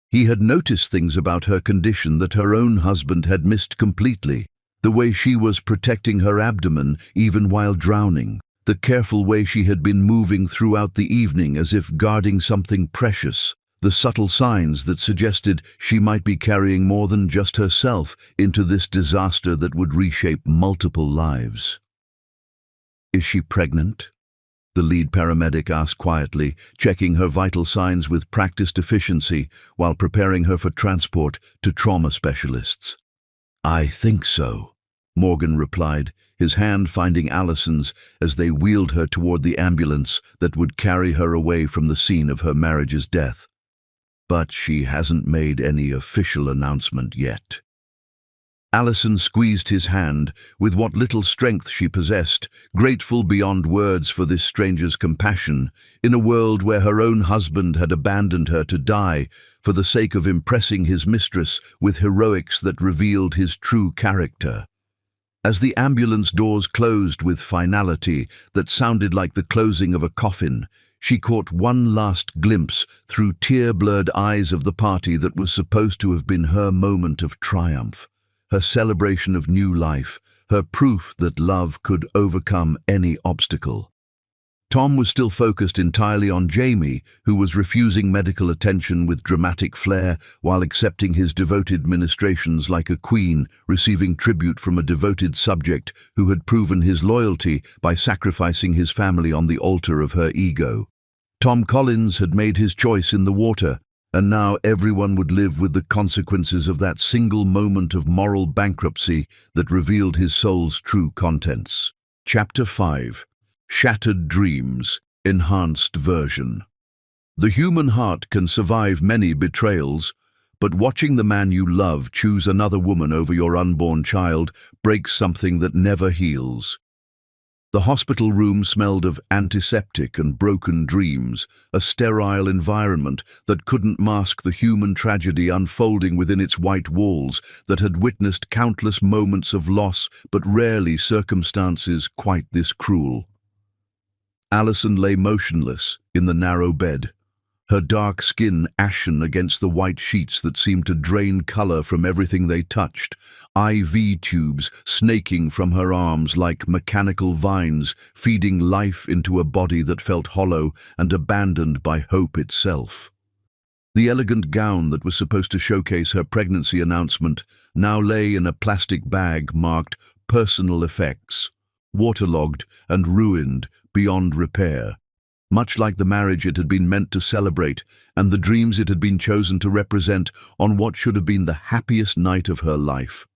He had noticed things about her condition that her own husband had missed completely, the way she was protecting her abdomen even while drowning, the careful way she had been moving throughout the evening as if guarding something precious, the subtle signs that suggested she might be carrying more than just herself into this disaster that would reshape multiple lives. "Is she pregnant?" the lead paramedic asked quietly, checking her vital signs with practiced efficiency while preparing her for transport to trauma specialists. "I think so," Morgan replied, his hand finding Allison's as they wheeled her toward the ambulance that would carry her away from the scene of her marriage's death. "But she hasn't made any official announcement yet." Allison squeezed his hand with what little strength she possessed, grateful beyond words for this stranger's compassion, in a world where her own husband had abandoned her to die for the sake of impressing his mistress with heroics that revealed his true character. As the ambulance doors closed with finality that sounded like the closing of a coffin, she caught one last glimpse through tear-blurred eyes of the party that was supposed to have been her moment of triumph, her celebration of new life, her proof that love could overcome any obstacle. Tom was still focused entirely on Jamie, who was refusing medical attention with dramatic flair while accepting his devoted ministrations like a queen, receiving tribute from a devoted subject who had proven his loyalty by sacrificing his family on the altar of her ego. Tom Collins had made his choice in the water, and now everyone would live with the consequences of that single moment of moral bankruptcy that revealed his soul's true contents. Chapter 5. Shattered Dreams. enhanced version. The human heart can survive many betrayals, but watching the man you love choose another woman over your unborn child breaks something that never heals. The hospital room smelled of antiseptic and broken dreams, a sterile environment that couldn't mask the human tragedy unfolding within its white walls that had witnessed countless moments of loss but rarely circumstances quite this cruel. Alison lay motionless in the narrow bed, her dark skin ashen against the white sheets that seemed to drain color from everything they touched, IV tubes snaking from her arms like mechanical vines, feeding life into a body that felt hollow and abandoned by hope itself. The elegant gown that was supposed to showcase her pregnancy announcement now lay in a plastic bag marked "Personal Effects," waterlogged and ruined beyond repair. Much like the marriage it had been meant to celebrate and the dreams it had been chosen to represent on what should have been the happiest night of her life.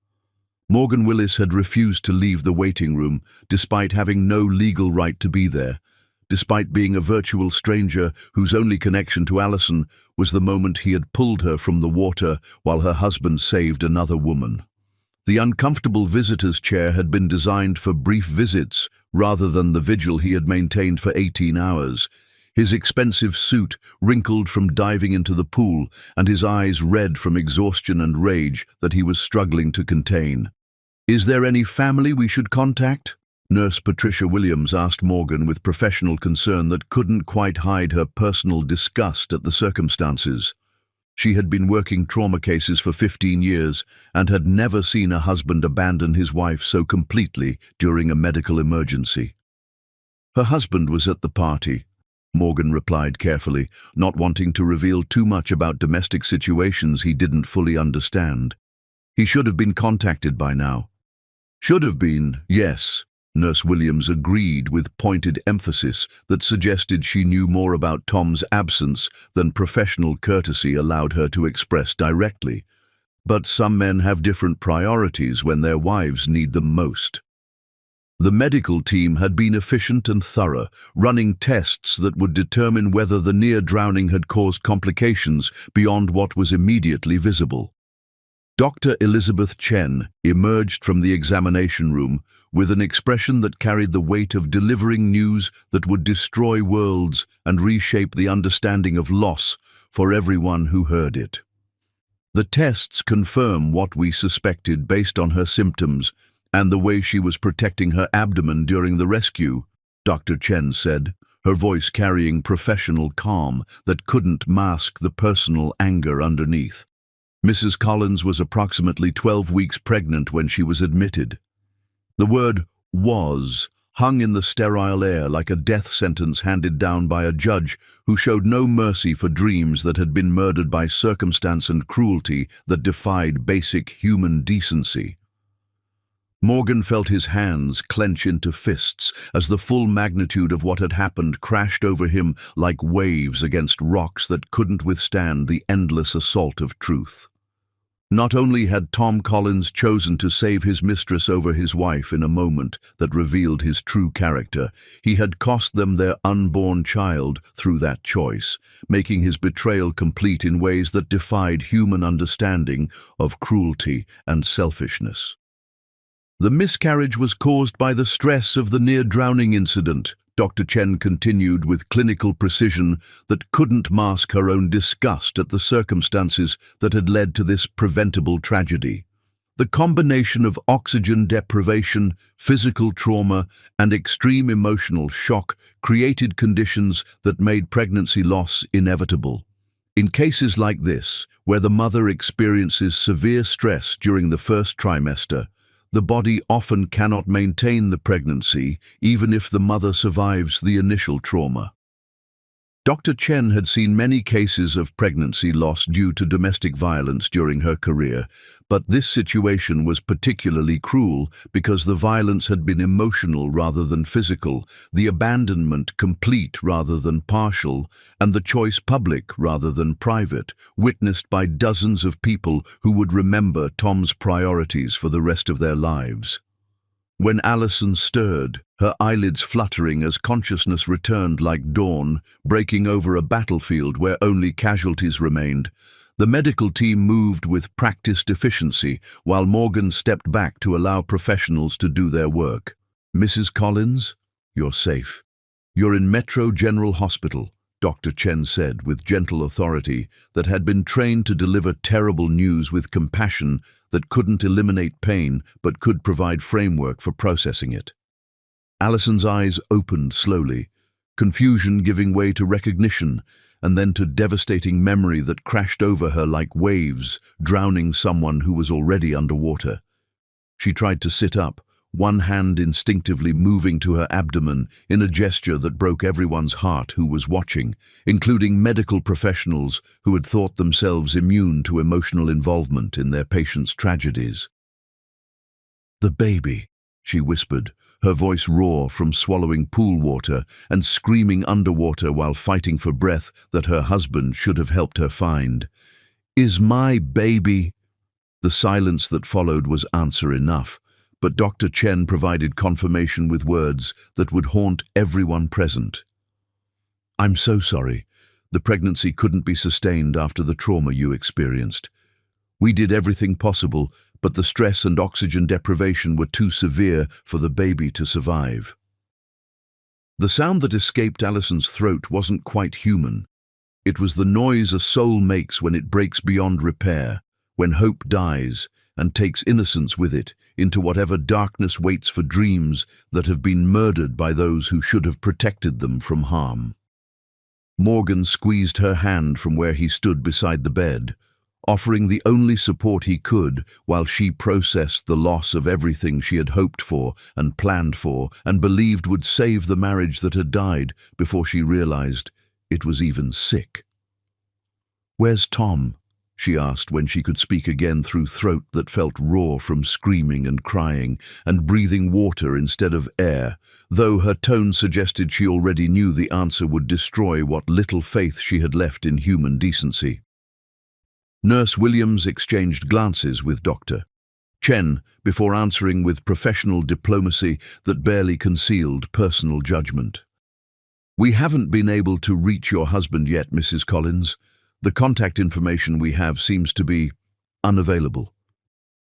Morgan Willis had refused to leave the waiting room, despite having no legal right to be there, despite being a virtual stranger whose only connection to Alison was the moment he had pulled her from the water while her husband saved another woman. The uncomfortable visitor's chair had been designed for brief visits rather than the vigil he had maintained for 18 hours. His expensive suit wrinkled from diving into the pool and his eyes red from exhaustion and rage that he was struggling to contain. "Is there any family we should contact?" Nurse Patricia Williams asked Morgan with professional concern that couldn't quite hide her personal disgust at the circumstances. She had been working trauma cases for 15 years and had never seen a husband abandon his wife so completely during a medical emergency. Her husband was at the party, Morgan replied carefully, not wanting to reveal too much about domestic situations he didn't fully understand. He should have been contacted by now. Should have been, yes, Nurse Williams agreed with pointed emphasis that suggested she knew more about Tom's absence than professional courtesy allowed her to express directly. But some men have different priorities when their wives need them most. The medical team had been efficient and thorough, running tests that would determine whether the near drowning had caused complications beyond what was immediately visible. Dr. Elizabeth Chen emerged from the examination room with an expression that carried the weight of delivering news that would destroy worlds and reshape the understanding of loss for everyone who heard it. "The tests confirm what we suspected based on her symptoms and the way she was protecting her abdomen during the rescue," Dr. Chen said, her voice carrying professional calm that couldn't mask the personal anger underneath. Mrs. Collins was approximately 12 weeks pregnant when she was admitted. The word "was" hung in the sterile air like a death sentence handed down by a judge who showed no mercy for dreams that had been murdered by circumstance and cruelty that defied basic human decency. Morgan felt his hands clench into fists as the full magnitude of what had happened crashed over him like waves against rocks that couldn't withstand the endless assault of truth. Not only had Tom Collins chosen to save his mistress over his wife in a moment that revealed his true character, he had cost them their unborn child through that choice, making his betrayal complete in ways that defied human understanding of cruelty and selfishness. "The miscarriage was caused by the stress of the near-drowning incident," Dr. Chen continued with clinical precision that couldn't mask her own disgust at the circumstances that had led to this preventable tragedy. The combination of oxygen deprivation, physical trauma, and extreme emotional shock created conditions that made pregnancy loss inevitable. In cases like this, where the mother experiences severe stress during the first trimester, the body often cannot maintain the pregnancy, even if the mother survives the initial trauma. Dr. Chen had seen many cases of pregnancy loss due to domestic violence during her career, but this situation was particularly cruel because the violence had been emotional rather than physical, the abandonment complete rather than partial, and the choice public rather than private, witnessed by dozens of people who would remember Tom's priorities for the rest of their lives. When Alison stirred, her eyelids fluttering as consciousness returned like dawn, breaking over a battlefield where only casualties remained, the medical team moved with practiced efficiency while Morgan stepped back to allow professionals to do their work. "Mrs. Collins, you're safe. You're in Metro General Hospital," Dr. Chen said with gentle authority that had been trained to deliver terrible news with compassion that couldn't eliminate pain but could provide framework for processing it. Alison's eyes opened slowly, confusion giving way to recognition, and then to devastating memory that crashed over her like waves, drowning someone who was already underwater. She tried to sit up, one hand instinctively moving to her abdomen in a gesture that broke everyone's heart who was watching, including medical professionals who had thought themselves immune to emotional involvement in their patients' tragedies. "The baby," she whispered, her voice raw from swallowing pool water and screaming underwater while fighting for breath that her husband should have helped her find. "Is my baby?" The silence that followed was answer enough, but Dr. Chen provided confirmation with words that would haunt everyone present. "I'm so sorry. The pregnancy couldn't be sustained after the trauma you experienced. We did everything possible, but the stress and oxygen deprivation were too severe for the baby to survive." The sound that escaped Alison's throat wasn't quite human. It was the noise a soul makes when it breaks beyond repair, when hope dies and takes innocence with it into whatever darkness waits for dreams that have been murdered by those who should have protected them from harm. Morgan squeezed her hand from where he stood beside the bed, offering the only support he could while she processed the loss of everything she had hoped for and planned for and believed would save the marriage that had died before she realized it was even sick. "Where's Tom?" she asked when she could speak again through throat that felt raw from screaming and crying and breathing water instead of air, though her tone suggested she already knew the answer would destroy what little faith she had left in human decency. Nurse Williams exchanged glances with Dr. Chen before answering with professional diplomacy that barely concealed personal judgment. "We haven't been able to reach your husband yet, Mrs. Collins. The contact information we have seems to be unavailable."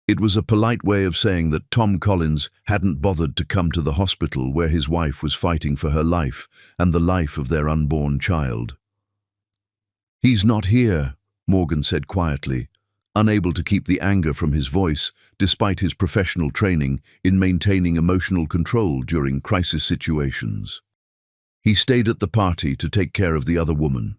It was a polite way of saying that Tom Collins hadn't bothered to come to the hospital where his wife was fighting for her life and the life of their unborn child. "He's not here," Morgan said quietly, unable to keep the anger from his voice despite his professional training in maintaining emotional control during crisis situations. "He stayed at the party to take care of the other woman."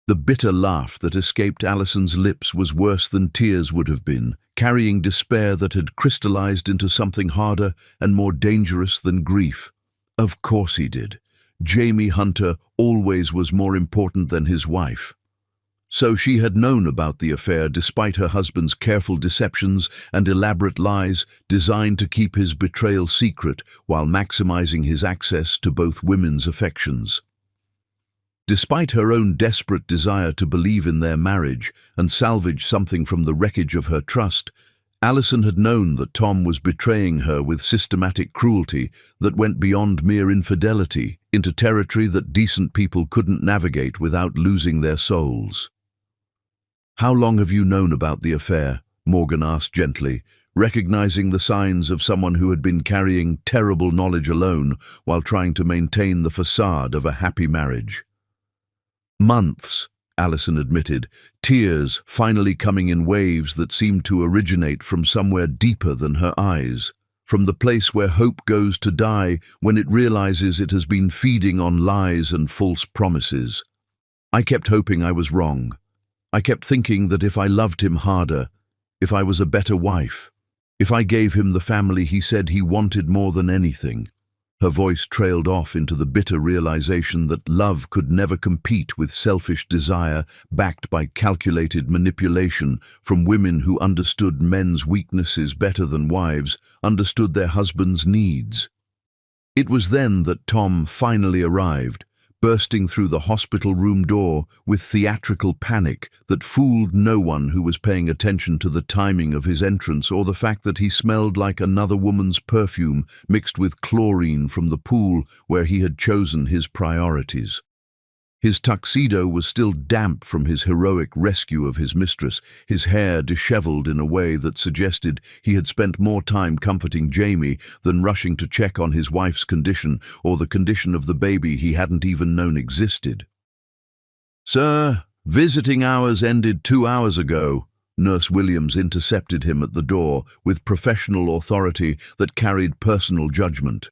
The bitter laugh that escaped Alison's lips was worse than tears would have been, carrying despair that had crystallized into something harder and more dangerous than grief. Of course he did. Jamie Hunter always was more important than his wife. So she had known about the affair despite her husband's careful deceptions and elaborate lies designed to keep his betrayal secret while maximizing his access to both women's affections. Despite her own desperate desire to believe in their marriage and salvage something from the wreckage of her trust, Alison had known that Tom was betraying her with systematic cruelty that went beyond mere infidelity into territory that decent people couldn't navigate without losing their souls. "How long have you known about the affair?" Morgan asked gently, recognizing the signs of someone who had been carrying terrible knowledge alone while trying to maintain the facade of a happy marriage. "Months," Alison admitted, tears finally coming in waves that seemed to originate from somewhere deeper than her eyes, from the place where hope goes to die when it realizes it has been feeding on lies and false promises. "I kept hoping I was wrong. I kept thinking that if I loved him harder, if I was a better wife, if I gave him the family he said he wanted more than anything." Her voice trailed off into the bitter realization that love could never compete with selfish desire backed by calculated manipulation from women who understood men's weaknesses better than wives understood their husbands' needs. It was then that Tom finally arrived, bursting through the hospital room door with theatrical panic that fooled no one who was paying attention to the timing of his entrance or the fact that he smelled like another woman's perfume mixed with chlorine from the pool where he had chosen his priorities. His tuxedo was still damp from his heroic rescue of his mistress, his hair disheveled in a way that suggested he had spent more time comforting Jamie than rushing to check on his wife's condition or the condition of the baby he hadn't even known existed. "Sir, visiting hours ended 2 hours ago." Nurse Williams intercepted him at the door with professional authority that carried personal judgment.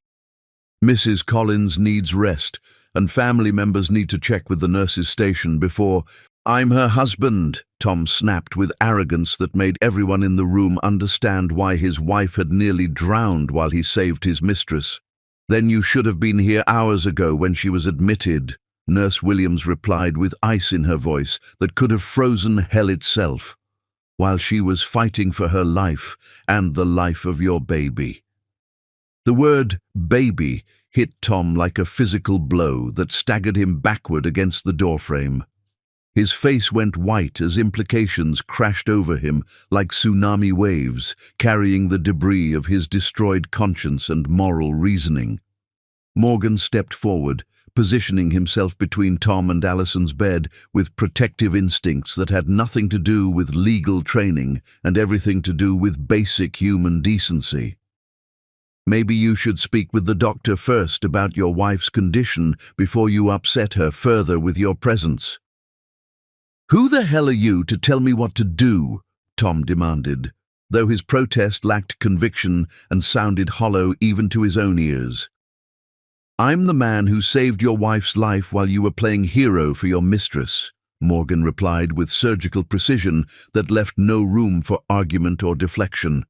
"Mrs. Collins needs rest, and family members need to check with the nurse's station before—" "I'm her husband," Tom snapped with arrogance that made everyone in the room understand why his wife had nearly drowned while he saved his mistress. "Then you should have been here hours ago when she was admitted," Nurse Williams replied with ice in her voice that could have frozen hell itself, "while she was fighting for her life and the life of your baby." The word baby hit Tom like a physical blow that staggered him backward against the doorframe. His face went white as implications crashed over him like tsunami waves, carrying the debris of his destroyed conscience and moral reasoning. Morgan stepped forward, positioning himself between Tom and Allison's bed with protective instincts that had nothing to do with legal training and everything to do with basic human decency. "Maybe you should speak with the doctor first about your wife's condition before you upset her further with your presence." "Who the hell are you to tell me what to do?" Tom demanded, though his protest lacked conviction and sounded hollow even to his own ears. "I'm the man who saved your wife's life while you were playing hero for your mistress," Morgan replied with surgical precision that left no room for argument or deflection.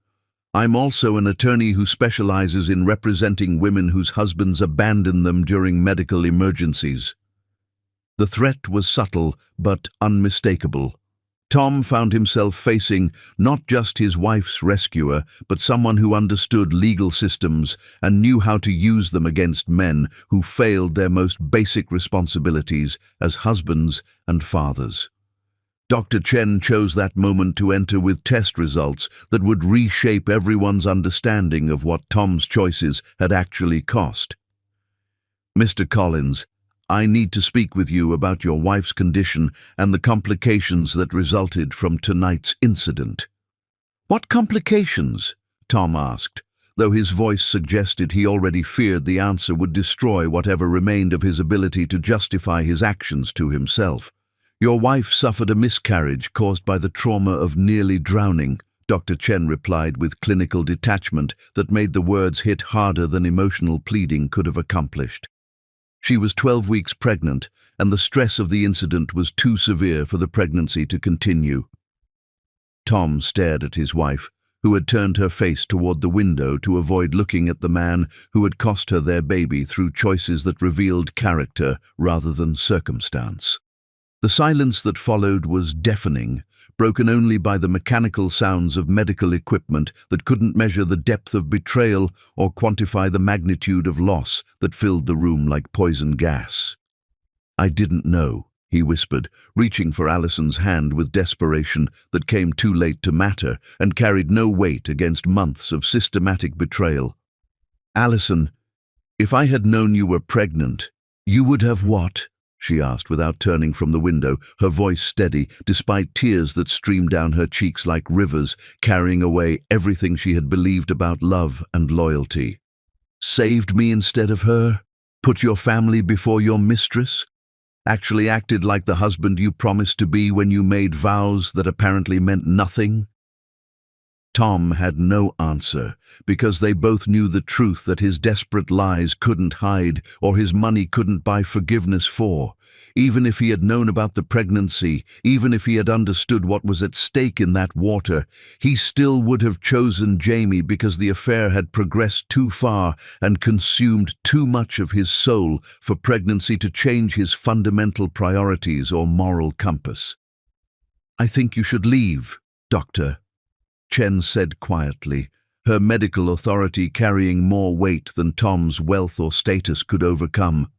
"I'm also an attorney who specializes in representing women whose husbands abandon them during medical emergencies." The threat was subtle but unmistakable. Tom found himself facing not just his wife's rescuer, but someone who understood legal systems and knew how to use them against men who failed their most basic responsibilities as husbands and fathers. Dr. Chen chose that moment to enter with test results that would reshape everyone's understanding of what Tom's choices had actually cost. "Mr. Collins, I need to speak with you about your wife's condition and the complications that resulted from tonight's incident." "What complications?" Tom asked, though his voice suggested he already feared the answer would destroy whatever remained of his ability to justify his actions to himself. "Your wife suffered a miscarriage caused by the trauma of nearly drowning," Dr. Chen replied with clinical detachment that made the words hit harder than emotional pleading could have accomplished. "She was 12 weeks pregnant, and the stress of the incident was too severe for the pregnancy to continue." Tom stared at his wife, who had turned her face toward the window to avoid looking at the man who had cost her their baby through choices that revealed character rather than circumstance. The silence that followed was deafening, broken only by the mechanical sounds of medical equipment that couldn't measure the depth of betrayal or quantify the magnitude of loss that filled the room like poison gas. "I didn't know," he whispered, reaching for Allison's hand with desperation that came too late to matter and carried no weight against months of systematic betrayal. "Allison, if I had known you were pregnant, you would have what?" she asked without turning from the window, her voice steady, despite tears that streamed down her cheeks like rivers, carrying away everything she had believed about love and loyalty. "Saved me instead of her? Put your family before your mistress? Actually acted like the husband you promised to be when you made vows that apparently meant nothing?" Tom had no answer, because they both knew the truth that his desperate lies couldn't hide or his money couldn't buy forgiveness for. Even if he had known about the pregnancy, even if he had understood what was at stake in that water, he still would have chosen Jamie because the affair had progressed too far and consumed too much of his soul for pregnancy to change his fundamental priorities or moral compass. "I think you should leave, Doctor," Chen said quietly, her medical authority carrying more weight than Tom's wealth or status could overcome.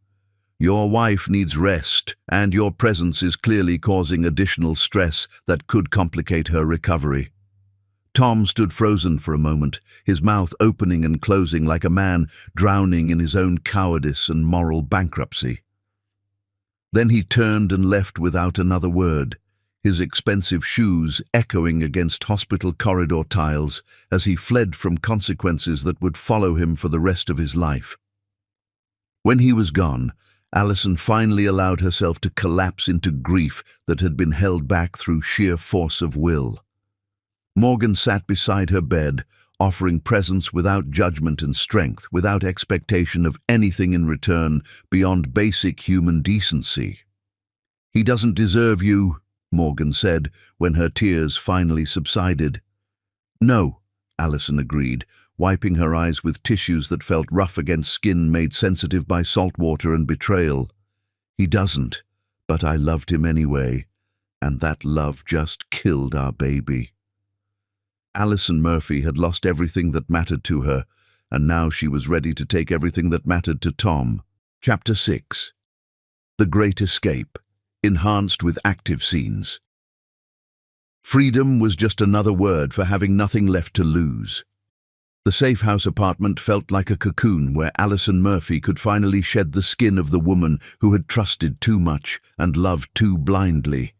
Your wife needs rest, and your presence is clearly causing additional stress that could complicate her recovery." Tom stood frozen for a moment, his mouth opening and closing like a man drowning in his own cowardice and moral bankruptcy. Then he turned and left without another word, his expensive shoes echoing against hospital corridor tiles as he fled from consequences that would follow him for the rest of his life. When he was gone, Alison finally allowed herself to collapse into grief that had been held back through sheer force of will. Morgan sat beside her bed, offering presence without judgment and strength, without expectation of anything in return beyond basic human decency. "He doesn't deserve you," Morgan said when her tears finally subsided. "No," Alison agreed, wiping her eyes with tissues that felt rough against skin made sensitive by salt water and betrayal. "He doesn't, but I loved him anyway, and that love just killed our baby." Alison Murphy had lost everything that mattered to her, and now she was ready to take everything that mattered to Tom. Chapter 6. The Great Escape, enhanced with active scenes. Freedom was just another word for having nothing left to lose. The safe house apartment felt like a cocoon where Alison Murphy could finally shed the skin of the woman who had trusted too much and loved too blindly.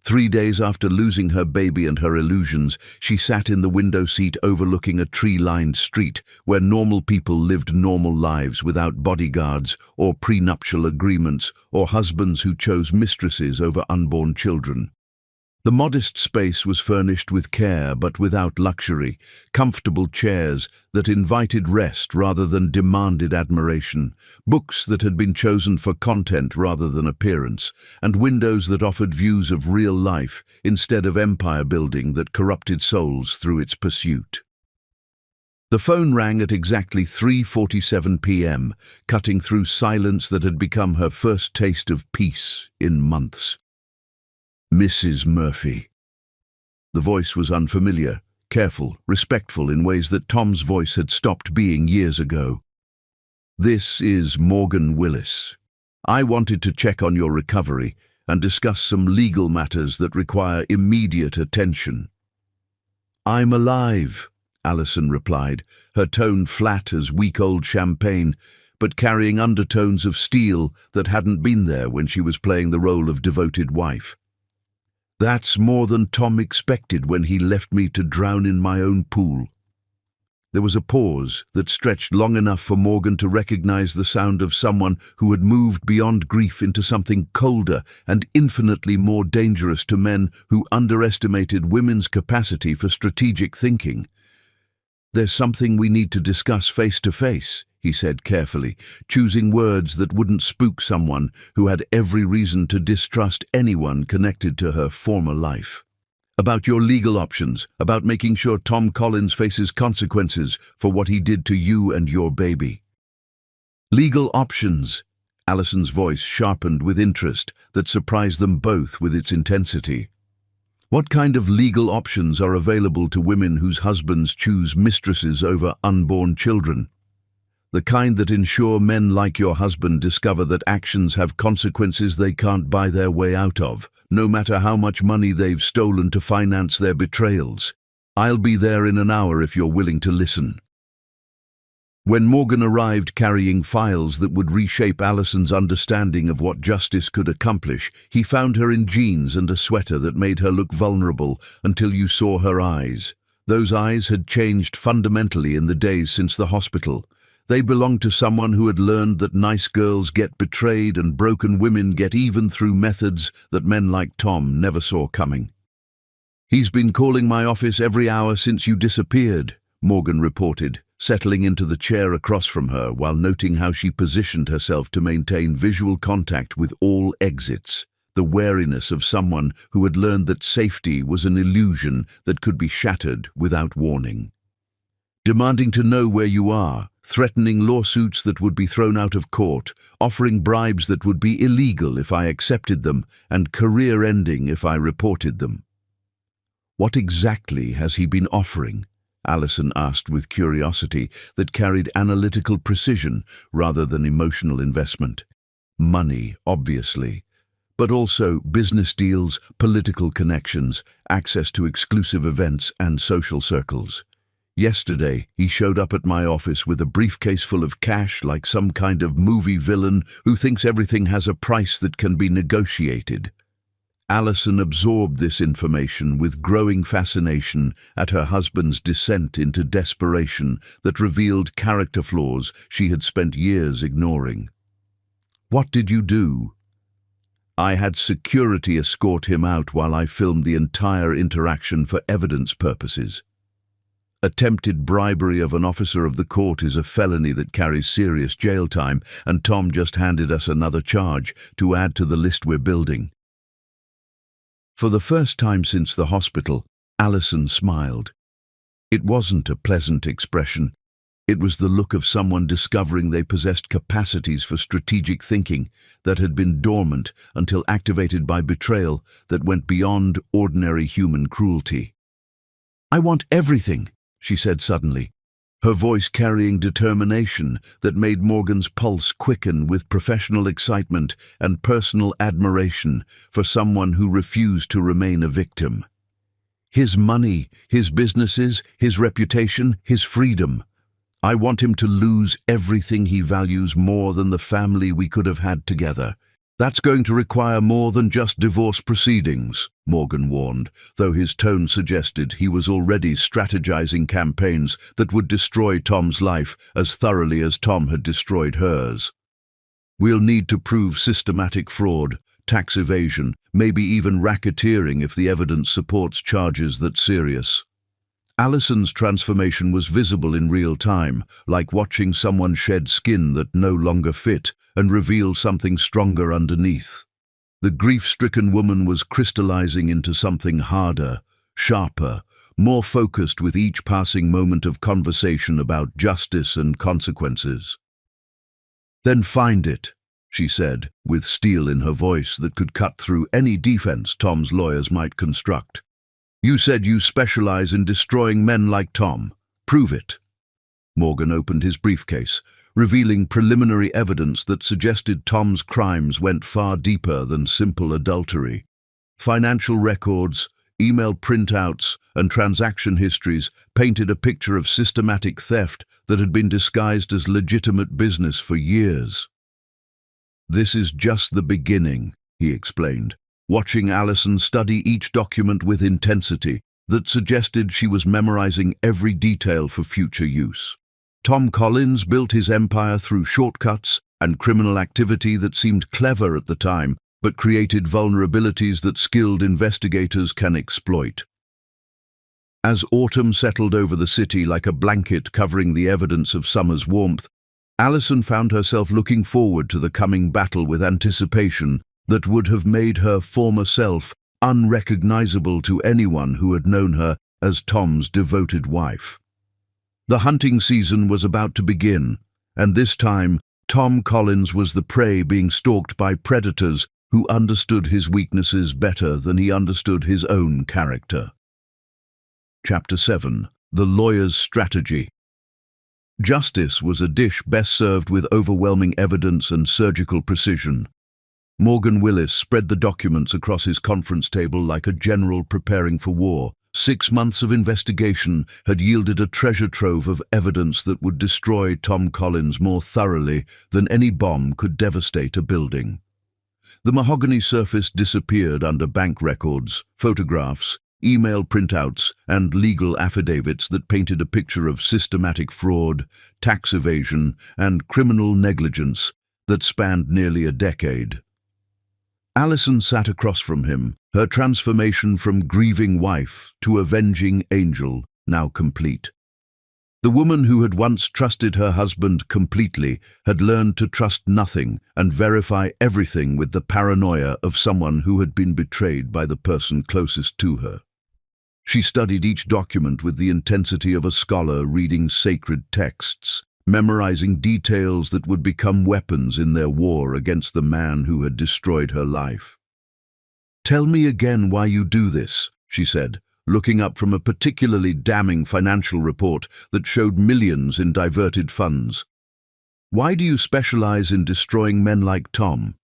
3 days after losing her baby and her illusions, she sat in the window seat overlooking a tree-lined street where normal people lived normal lives without bodyguards or prenuptial agreements or husbands who chose mistresses over unborn children. The modest space was furnished with care but without luxury, comfortable chairs that invited rest rather than demanded admiration, books that had been chosen for content rather than appearance, and windows that offered views of real life instead of empire building that corrupted souls through its pursuit. The phone rang at exactly 3:47 p.m., cutting through silence that had become her first taste of peace in months. "Mrs. Murphy." The voice was unfamiliar, careful, respectful in ways that Tom's voice had stopped being years ago. "This is Morgan Willis. I wanted to check on your recovery and discuss some legal matters that require immediate attention." "I'm alive," Alison replied, her tone flat as week-old champagne, but carrying undertones of steel that hadn't been there when she was playing the role of devoted wife. "That's more than Tom expected when he left me to drown in my own pool." There was a pause that stretched long enough for Morgan to recognize the sound of someone who had moved beyond grief into something colder and infinitely more dangerous to men who underestimated women's capacity for strategic thinking. "There's something we need to discuss face to face," he said carefully, choosing words that wouldn't spook someone who had every reason to distrust anyone connected to her former life. "About your legal options, about making sure Tom Collins faces consequences for what he did to you and your baby." "Legal options?" Alison's voice sharpened with interest that surprised them both with its intensity. "What kind of legal options are available to women whose husbands choose mistresses over unborn children? The kind that ensure men like your husband discover that actions have consequences they can't buy their way out of, no matter how much money they've stolen to finance their betrayals. I'll be there in an hour if you're willing to listen." When Morgan arrived carrying files that would reshape Alison's understanding of what justice could accomplish, he found her in jeans and a sweater that made her look vulnerable until you saw her eyes. Those eyes had changed fundamentally in the days since the hospital. They belonged to someone who had learned that nice girls get betrayed and broken women get even through methods that men like Tom never saw coming. "He's been calling my office every hour since you disappeared," Morgan reported, settling into the chair across from her while noting how she positioned herself to maintain visual contact with all exits, the wariness of someone who had learned that safety was an illusion that could be shattered without warning. "Demanding to know where you are, threatening lawsuits that would be thrown out of court, offering bribes that would be illegal if I accepted them, and career-ending if I reported them." "What exactly has he been offering?" Alison asked with curiosity that carried analytical precision rather than emotional investment. Money, obviously, but also business deals, political connections, access to exclusive events and social circles. Yesterday, he showed up at my office with a briefcase full of cash like some kind of movie villain who thinks everything has a price that can be negotiated. Alison absorbed this information with growing fascination at her husband's descent into desperation that revealed character flaws she had spent years ignoring. "What did you do?" "I had security escort him out while I filmed the entire interaction for evidence purposes. Attempted bribery of an officer of the court is a felony that carries serious jail time, and Tom just handed us another charge to add to the list we're building." For the first time since the hospital, Alison smiled. It wasn't a pleasant expression. It was the look of someone discovering they possessed capacities for strategic thinking that had been dormant until activated by betrayal that went beyond ordinary human cruelty. "I want everything," she said suddenly, her voice carrying determination that made Morgan's pulse quicken with professional excitement and personal admiration for someone who refused to remain a victim. His money, his businesses, his reputation, his freedom. I want him to lose everything he values more than the family we could have had together. That's going to require more than just divorce proceedings, Morgan warned, though his tone suggested he was already strategizing campaigns that would destroy Tom's life as thoroughly as Tom had destroyed hers. "We'll need to prove systematic fraud, tax evasion, maybe even racketeering if the evidence supports charges that serious." Alison's transformation was visible in real time, like watching someone shed skin that no longer fit and reveal something stronger underneath. The grief-stricken woman was crystallizing into something harder, sharper, more focused with each passing moment of conversation about justice and consequences. "Then find it," she said, with steel in her voice that could cut through any defense Tom's lawyers might construct. "You said you specialize in destroying men like Tom. Prove it." Morgan opened his briefcase, revealing preliminary evidence that suggested Tom's crimes went far deeper than simple adultery. Financial records, email printouts, and transaction histories painted a picture of systematic theft that had been disguised as legitimate business for years. "This is just the beginning," he explained, watching Alison study each document with intensity that suggested she was memorizing every detail for future use. Tom Collins built his empire through shortcuts and criminal activity that seemed clever at the time, but created vulnerabilities that skilled investigators can exploit. As autumn settled over the city like a blanket covering the evidence of summer's warmth, Alison found herself looking forward to the coming battle with anticipation that would have made her former self unrecognizable to anyone who had known her as Tom's devoted wife. The hunting season was about to begin, and this time Tom Collins was the prey being stalked by predators who understood his weaknesses better than he understood his own character. Chapter 7. The Lawyer's Strategy. Justice was a dish best served with overwhelming evidence and surgical precision. Morgan Willis spread the documents across his conference table like a general preparing for war. 6 months of investigation had yielded a treasure trove of evidence that would destroy Tom Collins more thoroughly than any bomb could devastate a building. The mahogany surface disappeared under bank records, photographs, email printouts, and legal affidavits that painted a picture of systematic fraud, tax evasion, and criminal negligence that spanned nearly a decade. Alison sat across from him, her transformation from grieving wife to avenging angel now complete. The woman who had once trusted her husband completely had learned to trust nothing and verify everything with the paranoia of someone who had been betrayed by the person closest to her. She studied each document with the intensity of a scholar reading sacred texts, memorizing details that would become weapons in their war against the man who had destroyed her life. "Tell me again why you do this," she said, looking up from a particularly damning financial report that showed millions in diverted funds. Why do you specialize in destroying men like Tom?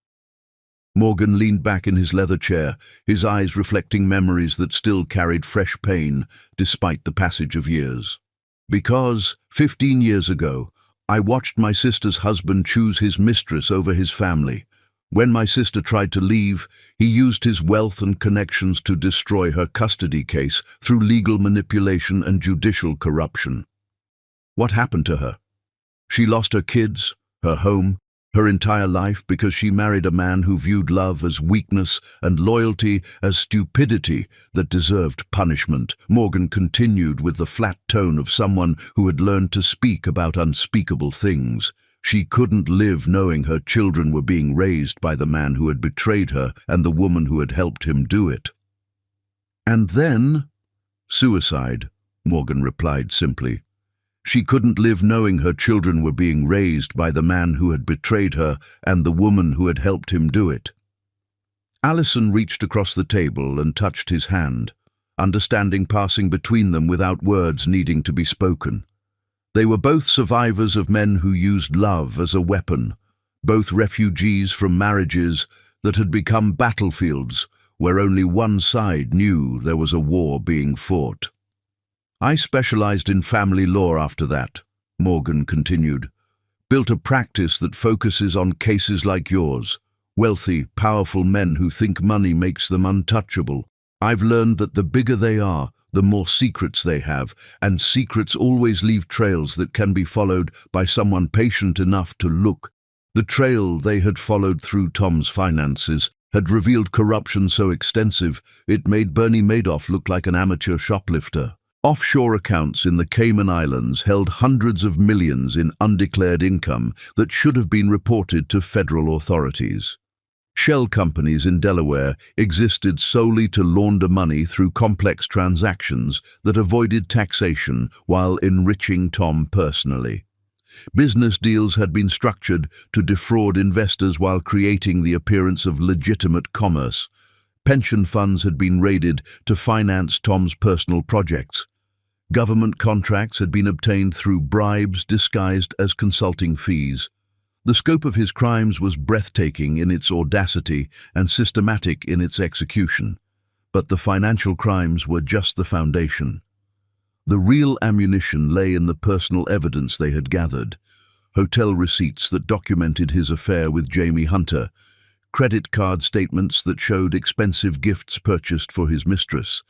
Morgan leaned back in his leather chair, his eyes reflecting memories that still carried fresh pain despite the passage of years. Because, 15 years ago, I watched my sister's husband choose his mistress over his family. When my sister tried to leave, he used his wealth and connections to destroy her custody case through legal manipulation and judicial corruption. What happened to her? She lost her kids, her home, her entire life because she married a man who viewed love as weakness and loyalty as stupidity that deserved punishment. Morgan continued with the flat tone of someone who had learned to speak about unspeakable things. She couldn't live knowing her children were being raised by the man who had betrayed her and the woman who had helped him do it. And then, suicide, Morgan replied simply. She couldn't live knowing her children were being raised by the man who had betrayed her and the woman who had helped him do it. Allison reached across the table and touched his hand, understanding passing between them without words needing to be spoken. They were both survivors of men who used love as a weapon, both refugees from marriages that had become battlefields where only one side knew there was a war being fought. I specialized in family law after that, Morgan continued. Built a practice that focuses on cases like yours, wealthy, powerful men who think money makes them untouchable. I've learned that the bigger they are, the more secrets they have, and secrets always leave trails that can be followed by someone patient enough to look. The trail they had followed through Tom's finances had revealed corruption so extensive it made Bernie Madoff look like an amateur shoplifter. Offshore accounts in the Cayman Islands held hundreds of millions in undeclared income that should have been reported to federal authorities. Shell companies in Delaware existed solely to launder money through complex transactions that avoided taxation while enriching Tom personally. Business deals had been structured to defraud investors while creating the appearance of legitimate commerce. Pension funds had been raided to finance Tom's personal projects. Government contracts had been obtained through bribes disguised as consulting fees. The scope of his crimes was breathtaking in its audacity and systematic in its execution. But the financial crimes were just the foundation. The real ammunition lay in the personal evidence they had gathered. Hotel receipts that documented his affair with Jamie Hunter, credit card statements that showed expensive gifts purchased for his mistress,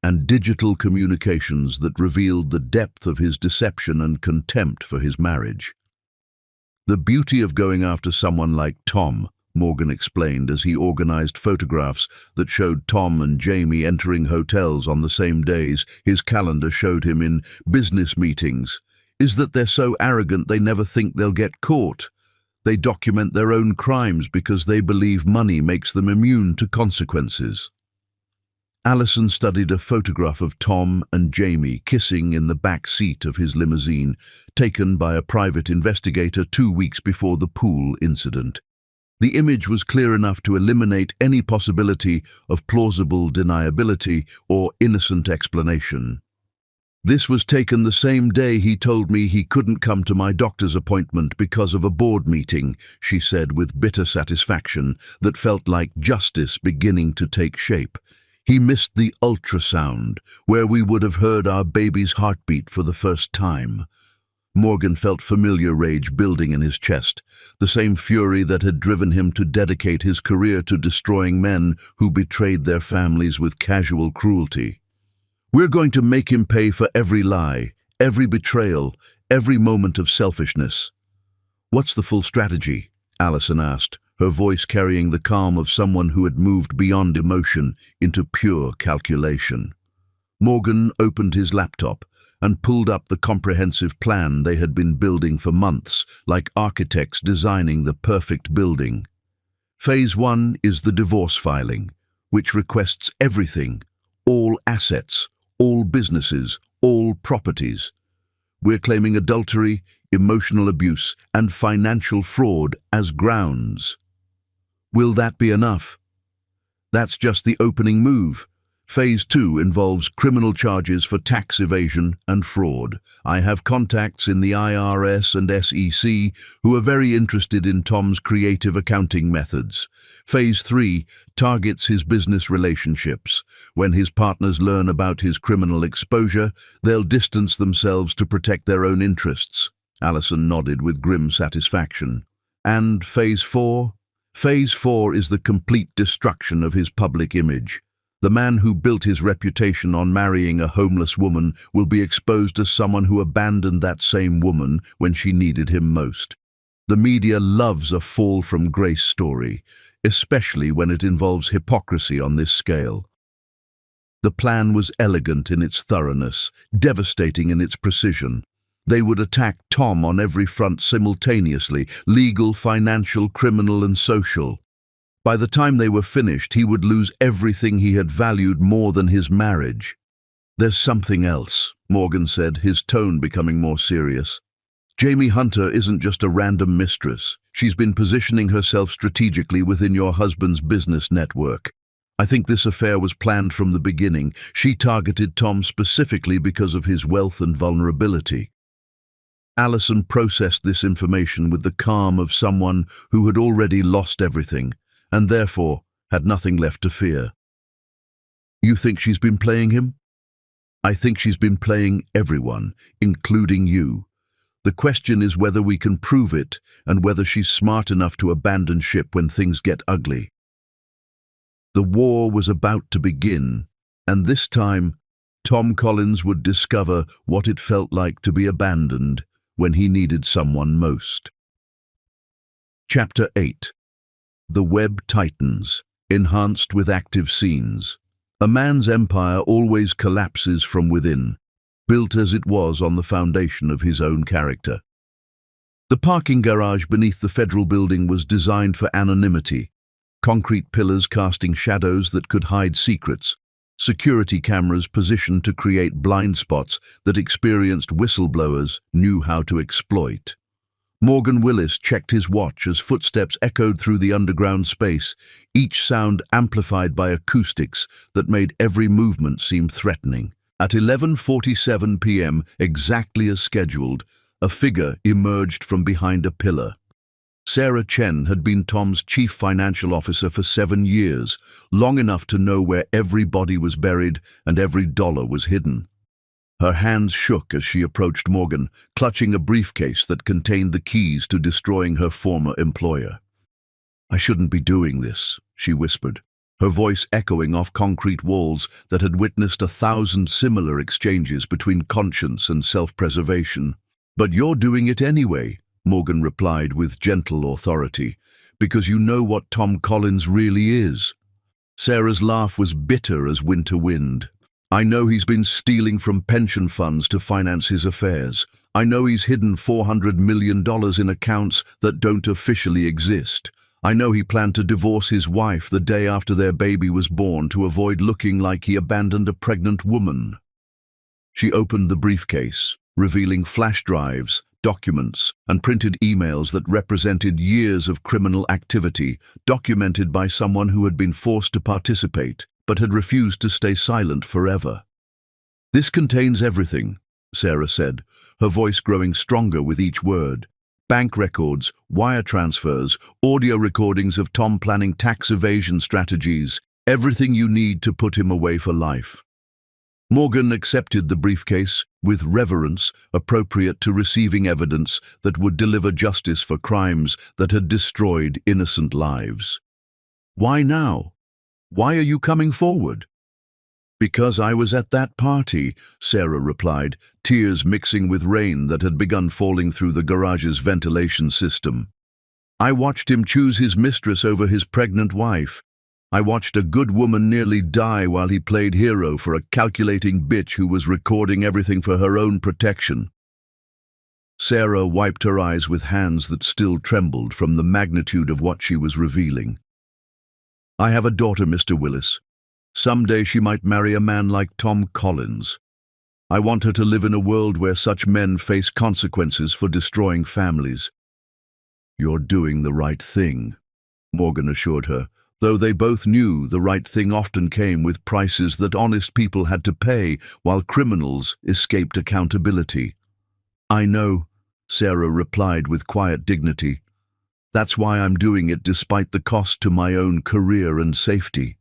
and digital communications that revealed the depth of his deception and contempt for his marriage. The beauty of going after someone like Tom, Morgan explained as he organized photographs that showed Tom and Jamie entering hotels on the same days his calendar showed him in business meetings, is that they're so arrogant they never think they'll get caught. They document their own crimes because they believe money makes them immune to consequences. Allison studied a photograph of Tom and Jamie kissing in the back seat of his limousine, taken by a private investigator 2 weeks before the pool incident. The image was clear enough to eliminate any possibility of plausible deniability or innocent explanation. This was taken the same day he told me he couldn't come to my doctor's appointment because of a board meeting, she said with bitter satisfaction that felt like justice beginning to take shape. He missed the ultrasound, where we would have heard our baby's heartbeat for the first time. Morgan felt familiar rage building in his chest, the same fury that had driven him to dedicate his career to destroying men who betrayed their families with casual cruelty. We're going to make him pay for every lie, every betrayal, every moment of selfishness. What's the full strategy? Allison asked, her voice carrying the calm of someone who had moved beyond emotion into pure calculation. Morgan opened his laptop and pulled up the comprehensive plan they had been building for months, like architects designing the perfect building. Phase 1 is the divorce filing, which requests everything, all assets, all businesses, all properties. We're claiming adultery, emotional abuse, and financial fraud as grounds. Will that be enough? That's just the opening move. Phase 2 involves criminal charges for tax evasion and fraud. I have contacts in the IRS and SEC who are very interested in Tom's creative accounting methods. Phase 3 targets his business relationships. When his partners learn about his criminal exposure, they'll distance themselves to protect their own interests. Allison nodded with grim satisfaction. And Phase 4? Phase 4 is the complete destruction of his public image. The man who built his reputation on marrying a homeless woman will be exposed as someone who abandoned that same woman when she needed him most. The media loves a fall from grace story, especially when it involves hypocrisy on this scale. The plan was elegant in its thoroughness, devastating in its precision. They would attack Tom on every front simultaneously: legal, financial, criminal, and social. By the time they were finished, he would lose everything he had valued more than his marriage. "There's something else," Morgan said, his tone becoming more serious. "Jamie Hunter isn't just a random mistress. She's been positioning herself strategically within your husband's business network. I think this affair was planned from the beginning. She targeted Tom specifically because of his wealth and vulnerability." Allison processed this information with the calm of someone who had already lost everything, and therefore had nothing left to fear. "You think she's been playing him?" "I think she's been playing everyone, including you. The question is whether we can prove it and whether she's smart enough to abandon ship when things get ugly." The war was about to begin, and this time Tom Collins would discover what it felt like to be abandoned when he needed someone most. Chapter 8. The Web Tightens, enhanced with active scenes. A man's empire always collapses from within, built as it was on the foundation of his own character. The parking garage beneath the federal building was designed for anonymity, concrete pillars casting shadows that could hide secrets, security cameras positioned to create blind spots that experienced whistleblowers knew how to exploit. Morgan Willis checked his watch as footsteps echoed through the underground space, each sound amplified by acoustics that made every movement seem threatening. At 11:47 p.m., exactly as scheduled, a figure emerged from behind a pillar. Sarah Chen had been Tom's chief financial officer for 7 years, long enough to know where every body was buried and every dollar was hidden. Her hands shook as she approached Morgan, clutching a briefcase that contained the keys to destroying her former employer. "I shouldn't be doing this," she whispered, her voice echoing off concrete walls that had witnessed 1,000 similar exchanges between conscience and self-preservation. "But you're doing it anyway," Morgan replied with gentle authority, "because you know what Tom Collins really is." Sarah's laugh was bitter as winter wind. "I know he's been stealing from pension funds to finance his affairs. I know he's hidden $400 million in accounts that don't officially exist. I know he planned to divorce his wife the day after their baby was born to avoid looking like he abandoned a pregnant woman." She opened the briefcase, revealing flash drives, documents, and printed emails that represented years of criminal activity, documented by someone who had been forced to participate, but had refused to stay silent forever. "This contains everything," Sarah said, her voice growing stronger with each word. "Bank records, wire transfers, audio recordings of Tom planning tax evasion strategies, everything you need to put him away for life." Morgan accepted the briefcase with reverence appropriate to receiving evidence that would deliver justice for crimes that had destroyed innocent lives. "Why now? Why are you coming forward?" "Because I was at that party," Sarah replied, tears mixing with rain that had begun falling through the garage's ventilation system. "I watched him choose his mistress over his pregnant wife. I watched a good woman nearly die while he played hero for a calculating bitch who was recording everything for her own protection." Sarah wiped her eyes with hands that still trembled from the magnitude of what she was revealing. "I have a daughter, Mr. Willis. Someday she might marry a man like Tom Collins. I want her to live in a world where such men face consequences for destroying families." "You're doing the right thing," Morgan assured her, though they both knew the right thing often came with prices that honest people had to pay while criminals escaped accountability. "I know," Sarah replied with quiet dignity. "That's why I'm doing it despite the cost to my own career and safety."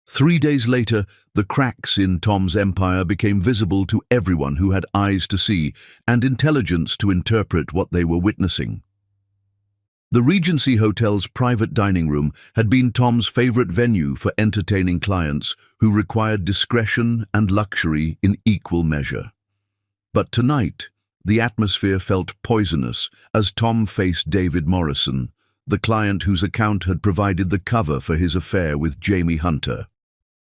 3 days later, the cracks in Tom's empire became visible to everyone who had eyes to see and intelligence to interpret what they were witnessing. The Regency Hotel's private dining room had been Tom's favorite venue for entertaining clients who required discretion and luxury in equal measure. But tonight, the atmosphere felt poisonous as Tom faced David Morrison, the client whose account had provided the cover for his affair with Jamie Hunter.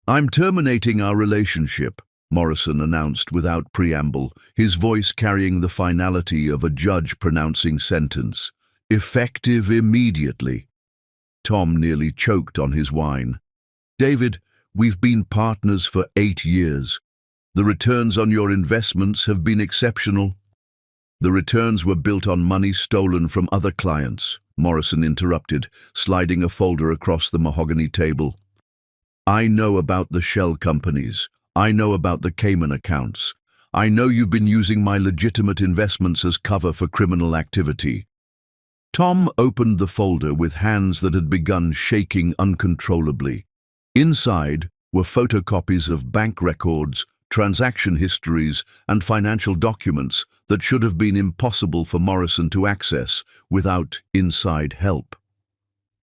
"I'm terminating our relationship," Morrison announced without preamble, his voice carrying the finality of a judge pronouncing sentence. "Effective immediately." Tom nearly choked on his wine. "David, we've been partners for 8 years. The returns on your investments have been exceptional." "The returns were built on money stolen from other clients," Morrison interrupted, sliding a folder across the mahogany table. "I know about the shell companies. I know about the Cayman accounts. I know you've been using my legitimate investments as cover for criminal activity." Tom opened the folder with hands that had begun shaking uncontrollably. Inside were photocopies of bank records, transaction histories, and financial documents that should have been impossible for Morrison to access without inside help.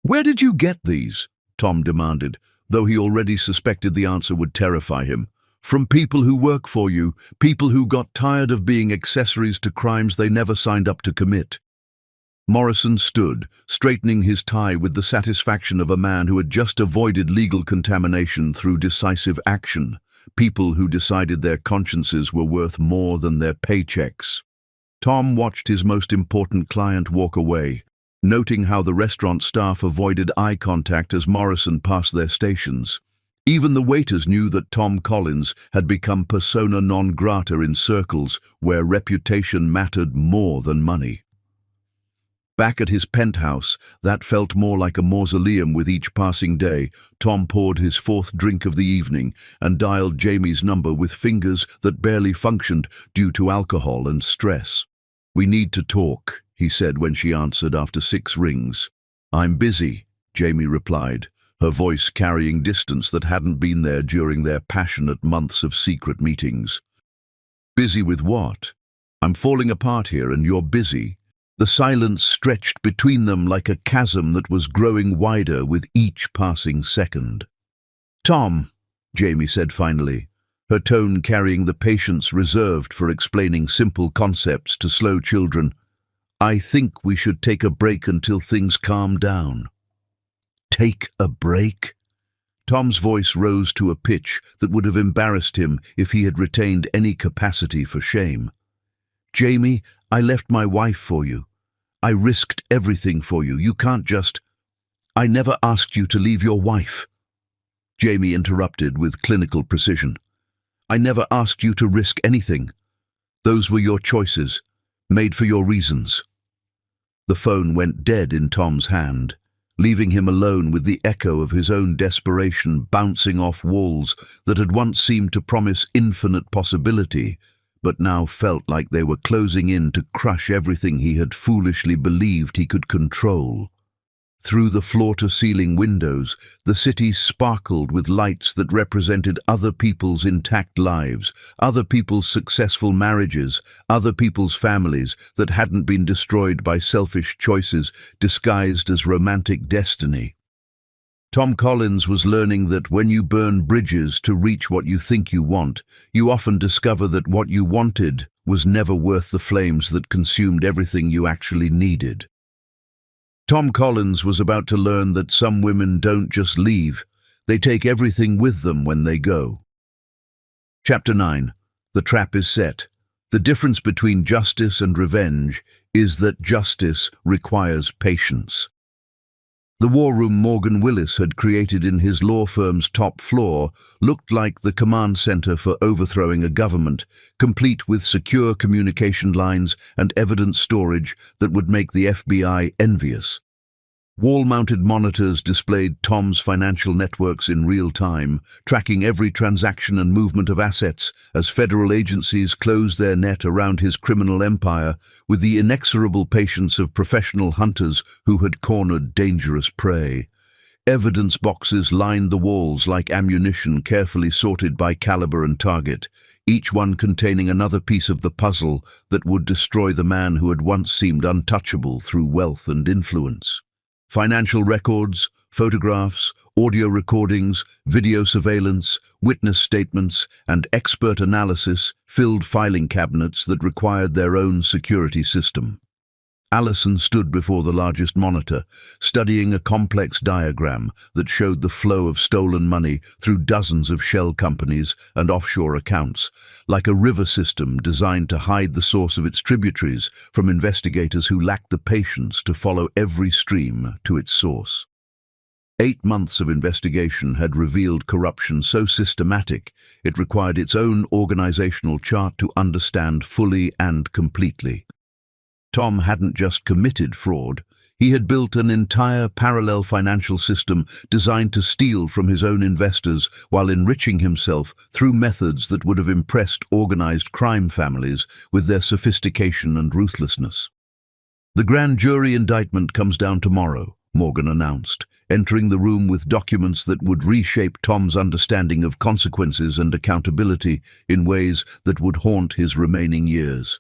"Where did you get these?" Tom demanded, though he already suspected the answer would terrify him. "From people who work for you, people who got tired of being accessories to crimes they never signed up to commit." Morrison stood, straightening his tie with the satisfaction of a man who had just avoided legal contamination through decisive action, people who decided their consciences were worth more than their paychecks. Tom watched his most important client walk away, noting how the restaurant staff avoided eye contact as Morrison passed their stations. Even the waiters knew that Tom Collins had become persona non grata in circles where reputation mattered more than money. Back at his penthouse, that felt more like a mausoleum with each passing day, Tom poured his 4th drink of the evening and dialed Jamie's number with fingers that barely functioned due to alcohol and stress. "We need to talk," he said when she answered after 6 rings. "I'm busy," Jamie replied, her voice carrying distance that hadn't been there during their passionate months of secret meetings. "Busy with what? I'm falling apart here and you're busy." The silence stretched between them like a chasm that was growing wider with each passing second. "Tom," Jamie said finally, her tone carrying the patience reserved for explaining simple concepts to slow children, "I think we should take a break until things calm down." "Take a break?" Tom's voice rose to a pitch that would have embarrassed him if he had retained any capacity for shame. "Jamie, I left my wife for you. I risked everything for you. You can't just—" "I never asked you to leave your wife," Jamie interrupted with clinical precision. "I never asked you to risk anything. Those were your choices, made for your reasons." The phone went dead in Tom's hand, leaving him alone with the echo of his own desperation bouncing off walls that had once seemed to promise infinite possibility, but now felt like they were closing in to crush everything he had foolishly believed he could control. Through the floor-to-ceiling windows, the city sparkled with lights that represented other people's intact lives, other people's successful marriages, other people's families that hadn't been destroyed by selfish choices disguised as romantic destiny. Tom Collins was learning that when you burn bridges to reach what you think you want, you often discover that what you wanted was never worth the flames that consumed everything you actually needed. Tom Collins was about to learn that some women don't just leave, they take everything with them when they go. Chapter 9. The trap is set. The difference between justice and revenge is that justice requires patience. The war room Morgan Willis had created in his law firm's top floor looked like the command center for overthrowing a government, complete with secure communication lines and evidence storage that would make the FBI envious. Wall-mounted monitors displayed Tom's financial networks in real time, tracking every transaction and movement of assets as federal agencies closed their net around his criminal empire with the inexorable patience of professional hunters who had cornered dangerous prey. Evidence boxes lined the walls like ammunition carefully sorted by caliber and target, each one containing another piece of the puzzle that would destroy the man who had once seemed untouchable through wealth and influence. Financial records, photographs, audio recordings, video surveillance, witness statements, and expert analysis filled filing cabinets that required their own security system. Allison stood before the largest monitor, studying a complex diagram that showed the flow of stolen money through dozens of shell companies and offshore accounts, like a river system designed to hide the source of its tributaries from investigators who lacked the patience to follow every stream to its source. 8 months of investigation had revealed corruption so systematic it required its own organizational chart to understand fully and completely. Tom hadn't just committed fraud, he had built an entire parallel financial system designed to steal from his own investors while enriching himself through methods that would have impressed organized crime families with their sophistication and ruthlessness. "The grand jury indictment comes down tomorrow," Morgan announced, entering the room with documents that would reshape Tom's understanding of consequences and accountability in ways that would haunt his remaining years.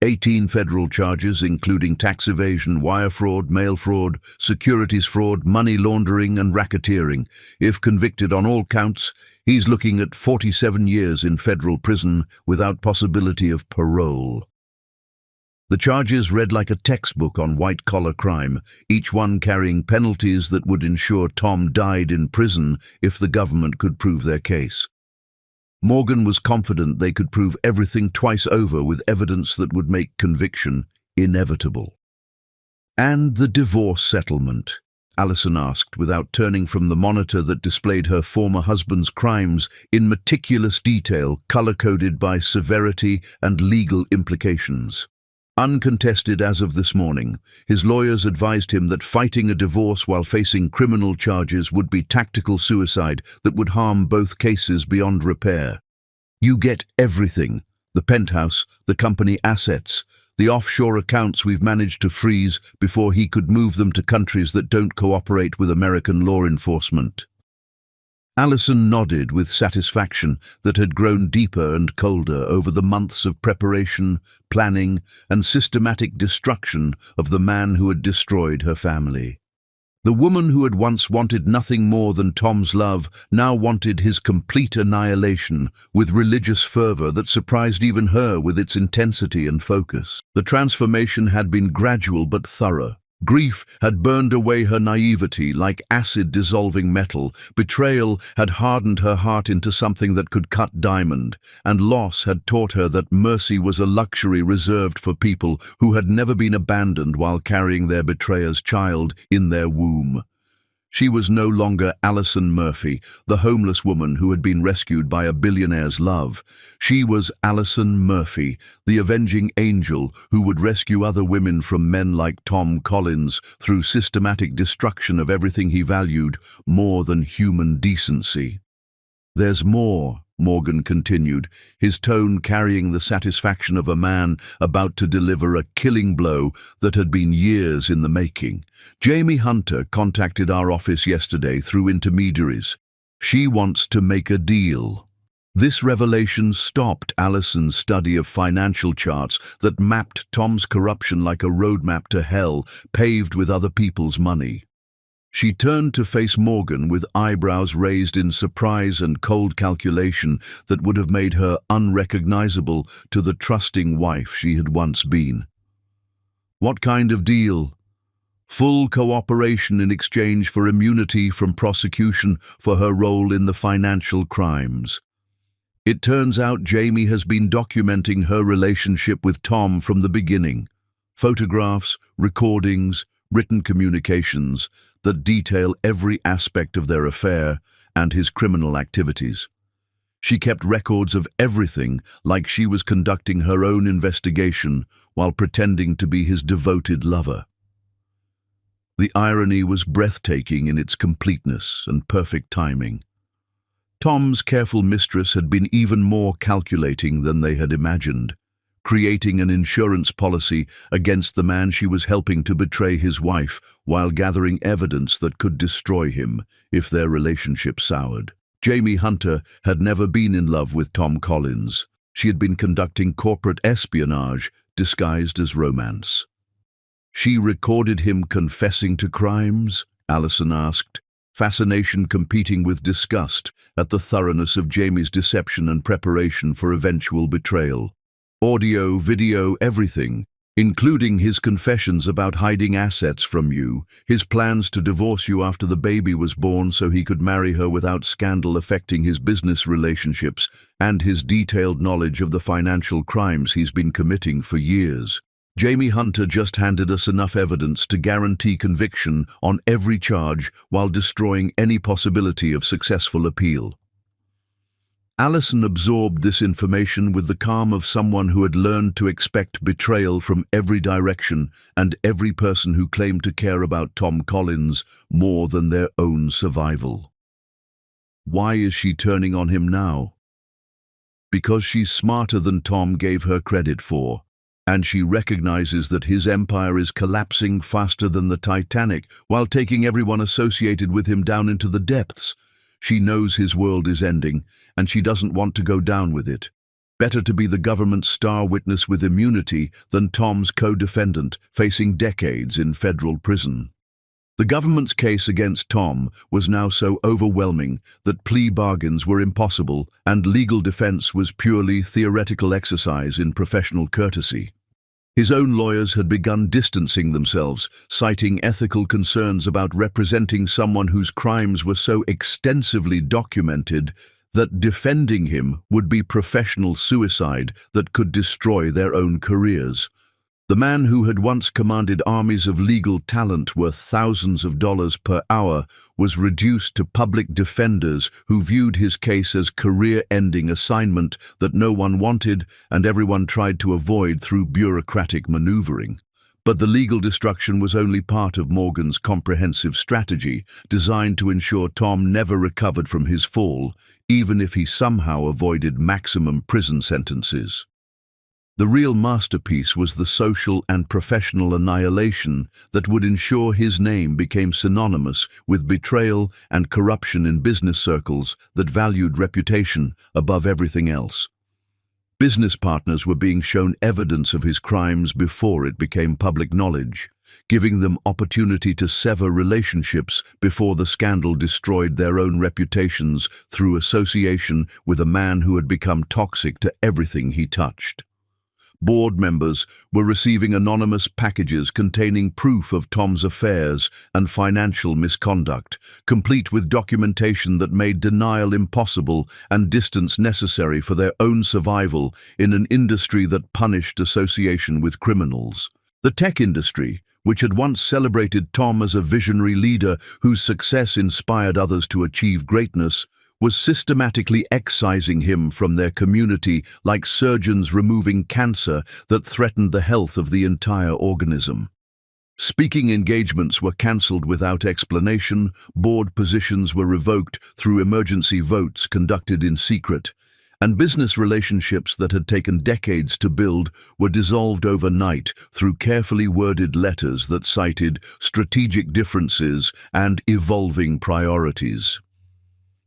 18 federal charges, including tax evasion, wire fraud, mail fraud, securities fraud, money laundering, and racketeering. If convicted on all counts, he's looking at 47 years in federal prison without possibility of parole. The charges read like a textbook on white-collar crime, each one carrying penalties that would ensure Tom died in prison if the government could prove their case. Morgan was confident they could prove everything twice over with evidence that would make conviction inevitable. "And the divorce settlement?" Allison asked, without turning from the monitor that displayed her former husband's crimes in meticulous detail, color-coded by severity and legal implications. Uncontested as of this morning, his lawyers advised him that fighting a divorce while facing criminal charges would be tactical suicide that would harm both cases beyond repair. "You get everything: the penthouse, the company assets, the offshore accounts we've managed to freeze before he could move them to countries that don't cooperate with American law enforcement." Allison nodded with satisfaction that had grown deeper and colder over the months of preparation, planning, and systematic destruction of the man who had destroyed her family. The woman who had once wanted nothing more than Tom's love now wanted his complete annihilation with religious fervor that surprised even her with its intensity and focus. The transformation had been gradual but thorough. Grief had burned away her naivety like acid dissolving metal, betrayal had hardened her heart into something that could cut diamond, and loss had taught her that mercy was a luxury reserved for people who had never been abandoned while carrying their betrayer's child in their womb. She was no longer Allison Murphy, the homeless woman who had been rescued by a billionaire's love. She was Allison Murphy, the avenging angel who would rescue other women from men like Tom Collins through systematic destruction of everything he valued more than human decency. "There's more," Morgan continued, his tone carrying the satisfaction of a man about to deliver a killing blow that had been years in the making. "Jamie Hunter contacted our office yesterday through intermediaries. She wants to make a deal." This revelation stopped Allison's study of financial charts that mapped Tom's corruption like a roadmap to hell, paved with other people's money. She turned to face Morgan with eyebrows raised in surprise and cold calculation that would have made her unrecognizable to the trusting wife she had once been. "What kind of deal?" "Full cooperation in exchange for immunity from prosecution for her role in the financial crimes." It turns out Jamie has been documenting her relationship with Tom from the beginning. Photographs, recordings, written communications that detail every aspect of their affair and his criminal activities. She kept records of everything like she was conducting her own investigation while pretending to be his devoted lover. The irony was breathtaking in its completeness and perfect timing. Tom's careful mistress had been even more calculating than they had imagined, creating an insurance policy against the man she was helping to betray his wife while gathering evidence that could destroy him if their relationship soured. Jamie Hunter had never been in love with Tom Collins. She had been conducting corporate espionage disguised as romance. "She recorded him confessing to crimes?" Allison asked, fascination competing with disgust at the thoroughness of Jamie's deception and preparation for eventual betrayal. "Audio, video, everything, including his confessions about hiding assets from you, his plans to divorce you after the baby was born so he could marry her without scandal affecting his business relationships, and his detailed knowledge of the financial crimes he's been committing for years. Jamie Hunter just handed us enough evidence to guarantee conviction on every charge while destroying any possibility of successful appeal." Allison absorbed this information with the calm of someone who had learned to expect betrayal from every direction and every person who claimed to care about Tom Collins more than their own survival. Why is she turning on him now? Because she's smarter than Tom gave her credit for, and she recognizes that his empire is collapsing faster than the Titanic while taking everyone associated with him down into the depths. She knows his world is ending, and she doesn't want to go down with it. Better to be the government's star witness with immunity than Tom's co-defendant facing decades in federal prison. The government's case against Tom was now so overwhelming that plea bargains were impossible and legal defense was purely theoretical exercise in professional courtesy. His own lawyers had begun distancing themselves, citing ethical concerns about representing someone whose crimes were so extensively documented that defending him would be professional suicide that could destroy their own careers. The man who had once commanded armies of legal talent worth thousands of dollars per hour was reduced to public defenders who viewed his case as career-ending assignment that no one wanted and everyone tried to avoid through bureaucratic maneuvering. But the legal destruction was only part of Morgan's comprehensive strategy, designed to ensure Tom never recovered from his fall, even if he somehow avoided maximum prison sentences. The real masterpiece was the social and professional annihilation that would ensure his name became synonymous with betrayal and corruption in business circles that valued reputation above everything else. Business partners were being shown evidence of his crimes before it became public knowledge, giving them opportunity to sever relationships before the scandal destroyed their own reputations through association with a man who had become toxic to everything he touched. Board members were receiving anonymous packages containing proof of Tom's affairs and financial misconduct, complete with documentation that made denial impossible and distance necessary for their own survival in an industry that punished association with criminals. The tech industry, which had once celebrated Tom as a visionary leader whose success inspired others to achieve greatness, was systematically excising him from their community like surgeons removing cancer that threatened the health of the entire organism. Speaking engagements were cancelled without explanation, board positions were revoked through emergency votes conducted in secret, and business relationships that had taken decades to build were dissolved overnight through carefully worded letters that cited strategic differences and evolving priorities.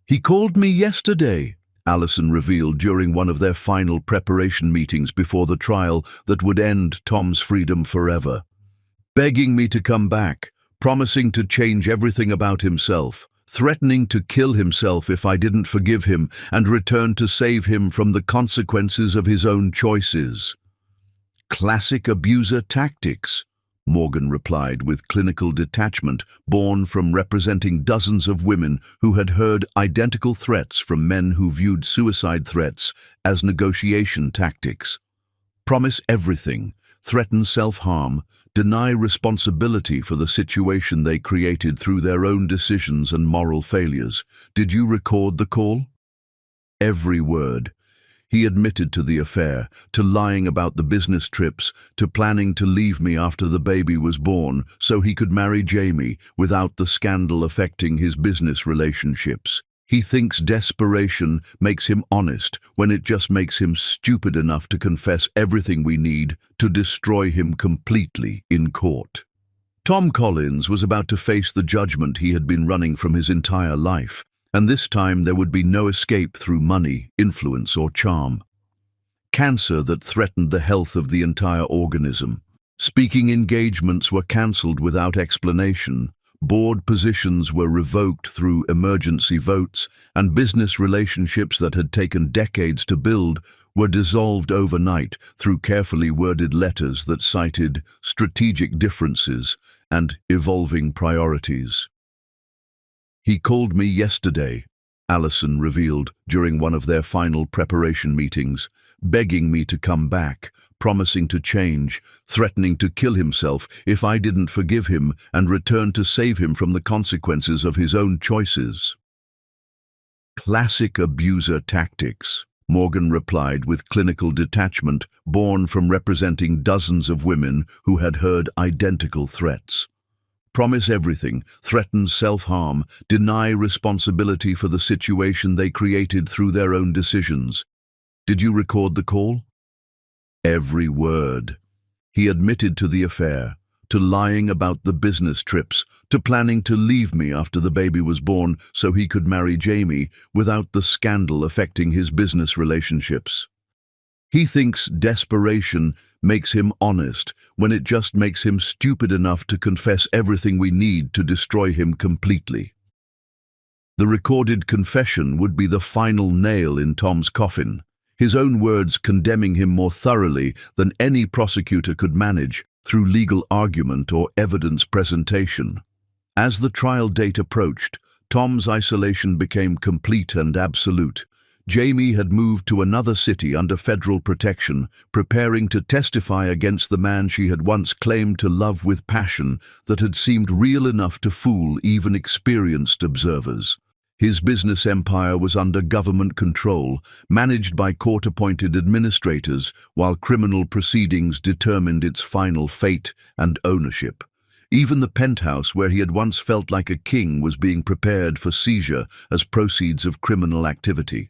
"He called me yesterday," Allison revealed during one of their final preparation meetings before the trial that would end Tom's freedom forever. "Begging me to come back, promising to change everything about himself, threatening to kill himself if I didn't forgive him and return to save him from the consequences of his own choices." "Classic abuser tactics," Morgan replied with clinical detachment born from representing dozens of women who had heard identical threats from men who viewed suicide threats as negotiation tactics. Promise everything, threaten self-harm, deny responsibility for the situation they created through their own decisions and moral failures. Did you record the call? Every word. He admitted to the affair, to lying about the business trips, to planning to leave me after the baby was born so he could marry Jamie without the scandal affecting his business relationships. He thinks desperation makes him honest when it just makes him stupid enough to confess everything we need to destroy him completely in court. Tom Collins was about to face the judgment he had been running from his entire life, and this time there would be no escape through money, influence, or charm. Cancer that threatened the health of the entire organism. Speaking engagements were cancelled without explanation. Board positions were revoked through emergency votes, and business relationships that had taken decades to build were dissolved overnight through carefully worded letters that cited strategic differences and evolving priorities. "He called me yesterday," Allison revealed during one of their final preparation meetings, begging me to come back, promising to change, threatening to kill himself if I didn't forgive him and return to save him from the consequences of his own choices. "Classic abuser tactics," Morgan replied with clinical detachment born from representing dozens of women who had heard identical threats. Promise everything, threaten self-harm, deny responsibility for the situation they created through their own decisions. Did you record the call? Every word. He admitted to the affair, to lying about the business trips, to planning to leave me after the baby was born so he could marry Jamie without the scandal affecting his business relationships. He thinks desperation makes him honest when it just makes him stupid enough to confess everything we need to destroy him completely. The recorded confession would be the final nail in Tom's coffin, his own words condemning him more thoroughly than any prosecutor could manage through legal argument or evidence presentation. As the trial date approached, Tom's isolation became complete and absolute. Jamie had moved to another city under federal protection, preparing to testify against the man she had once claimed to love with passion that had seemed real enough to fool even experienced observers. His business empire was under government control, managed by court-appointed administrators, while criminal proceedings determined its final fate and ownership. Even the penthouse where he had once felt like a king was being prepared for seizure as proceeds of criminal activity.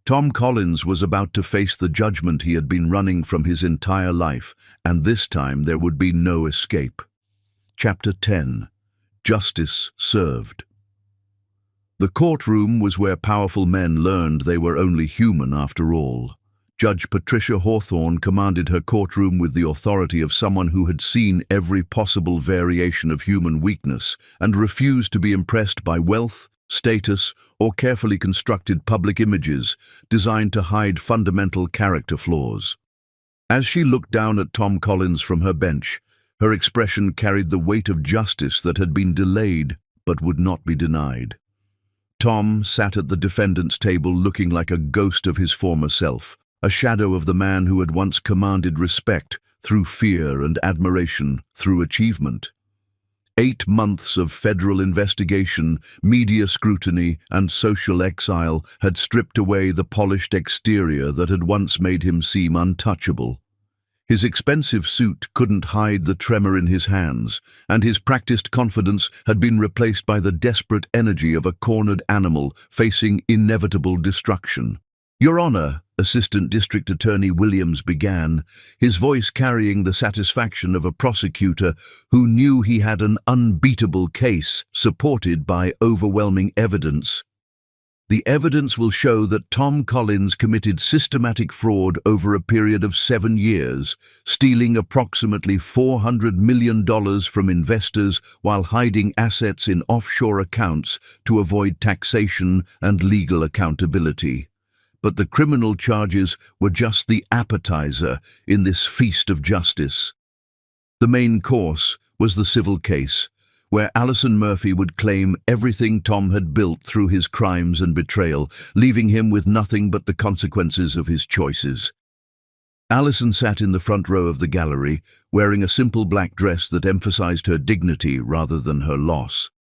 Tom Collins was about to face the judgment he had been running from his entire life, and this time there would be no escape. Chapter 10. Justice Served. The courtroom was where powerful men learned they were only human after all. Judge Patricia Hawthorne commanded her courtroom with the authority of someone who had seen every possible variation of human weakness and refused to be impressed by wealth, status, or carefully constructed public images designed to hide fundamental character flaws. As she looked down at Tom Collins from her bench, her expression carried the weight of justice that had been delayed but would not be denied. Tom sat at the defendant's table looking like a ghost of his former self, a shadow of the man who had once commanded respect through fear and admiration through achievement. 8 months of federal investigation, media scrutiny, and social exile had stripped away the polished exterior that had once made him seem untouchable. His expensive suit couldn't hide the tremor in his hands, and his practiced confidence had been replaced by the desperate energy of a cornered animal facing inevitable destruction. "Your Honor," Assistant District Attorney Williams began, his voice carrying the satisfaction of a prosecutor who knew he had an unbeatable case supported by overwhelming evidence. "The evidence will show that Tom Collins committed systematic fraud over a period of 7 years, stealing approximately $400 million from investors while hiding assets in offshore accounts to avoid taxation and legal accountability. But the criminal charges were just the appetizer in this feast of justice. The main course was the civil case, where Alison Murphy would claim everything Tom had built through his crimes and betrayal, leaving him with nothing but the consequences of his choices. Alison sat in the front row of the gallery, wearing a simple black dress that emphasized her dignity rather than her loss.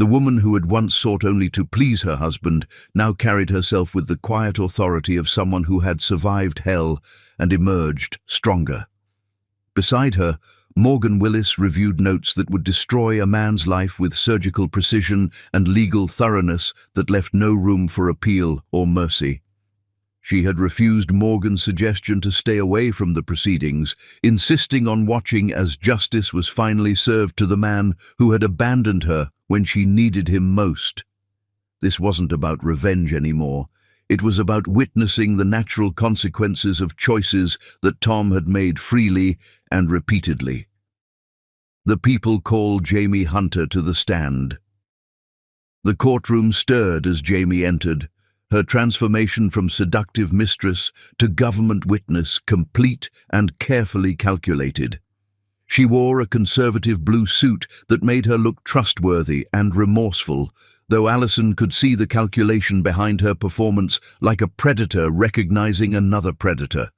The woman who had once sought only to please her husband now carried herself with the quiet authority of someone who had survived hell and emerged stronger. Beside her, Morgan Willis reviewed notes that would destroy a man's life with surgical precision and legal thoroughness that left no room for appeal or mercy. She had refused Morgan's suggestion to stay away from the proceedings, insisting on watching as justice was finally served to the man who had abandoned her when she needed him most. This wasn't about revenge anymore. It was about witnessing the natural consequences of choices that Tom had made freely and repeatedly. The people called Jamie Hunter to the stand. The courtroom stirred as Jamie entered, her transformation from seductive mistress to government witness complete and carefully calculated. She wore a conservative blue suit that made her look trustworthy and remorseful, though Allison could see the calculation behind her performance like a predator recognizing another predator.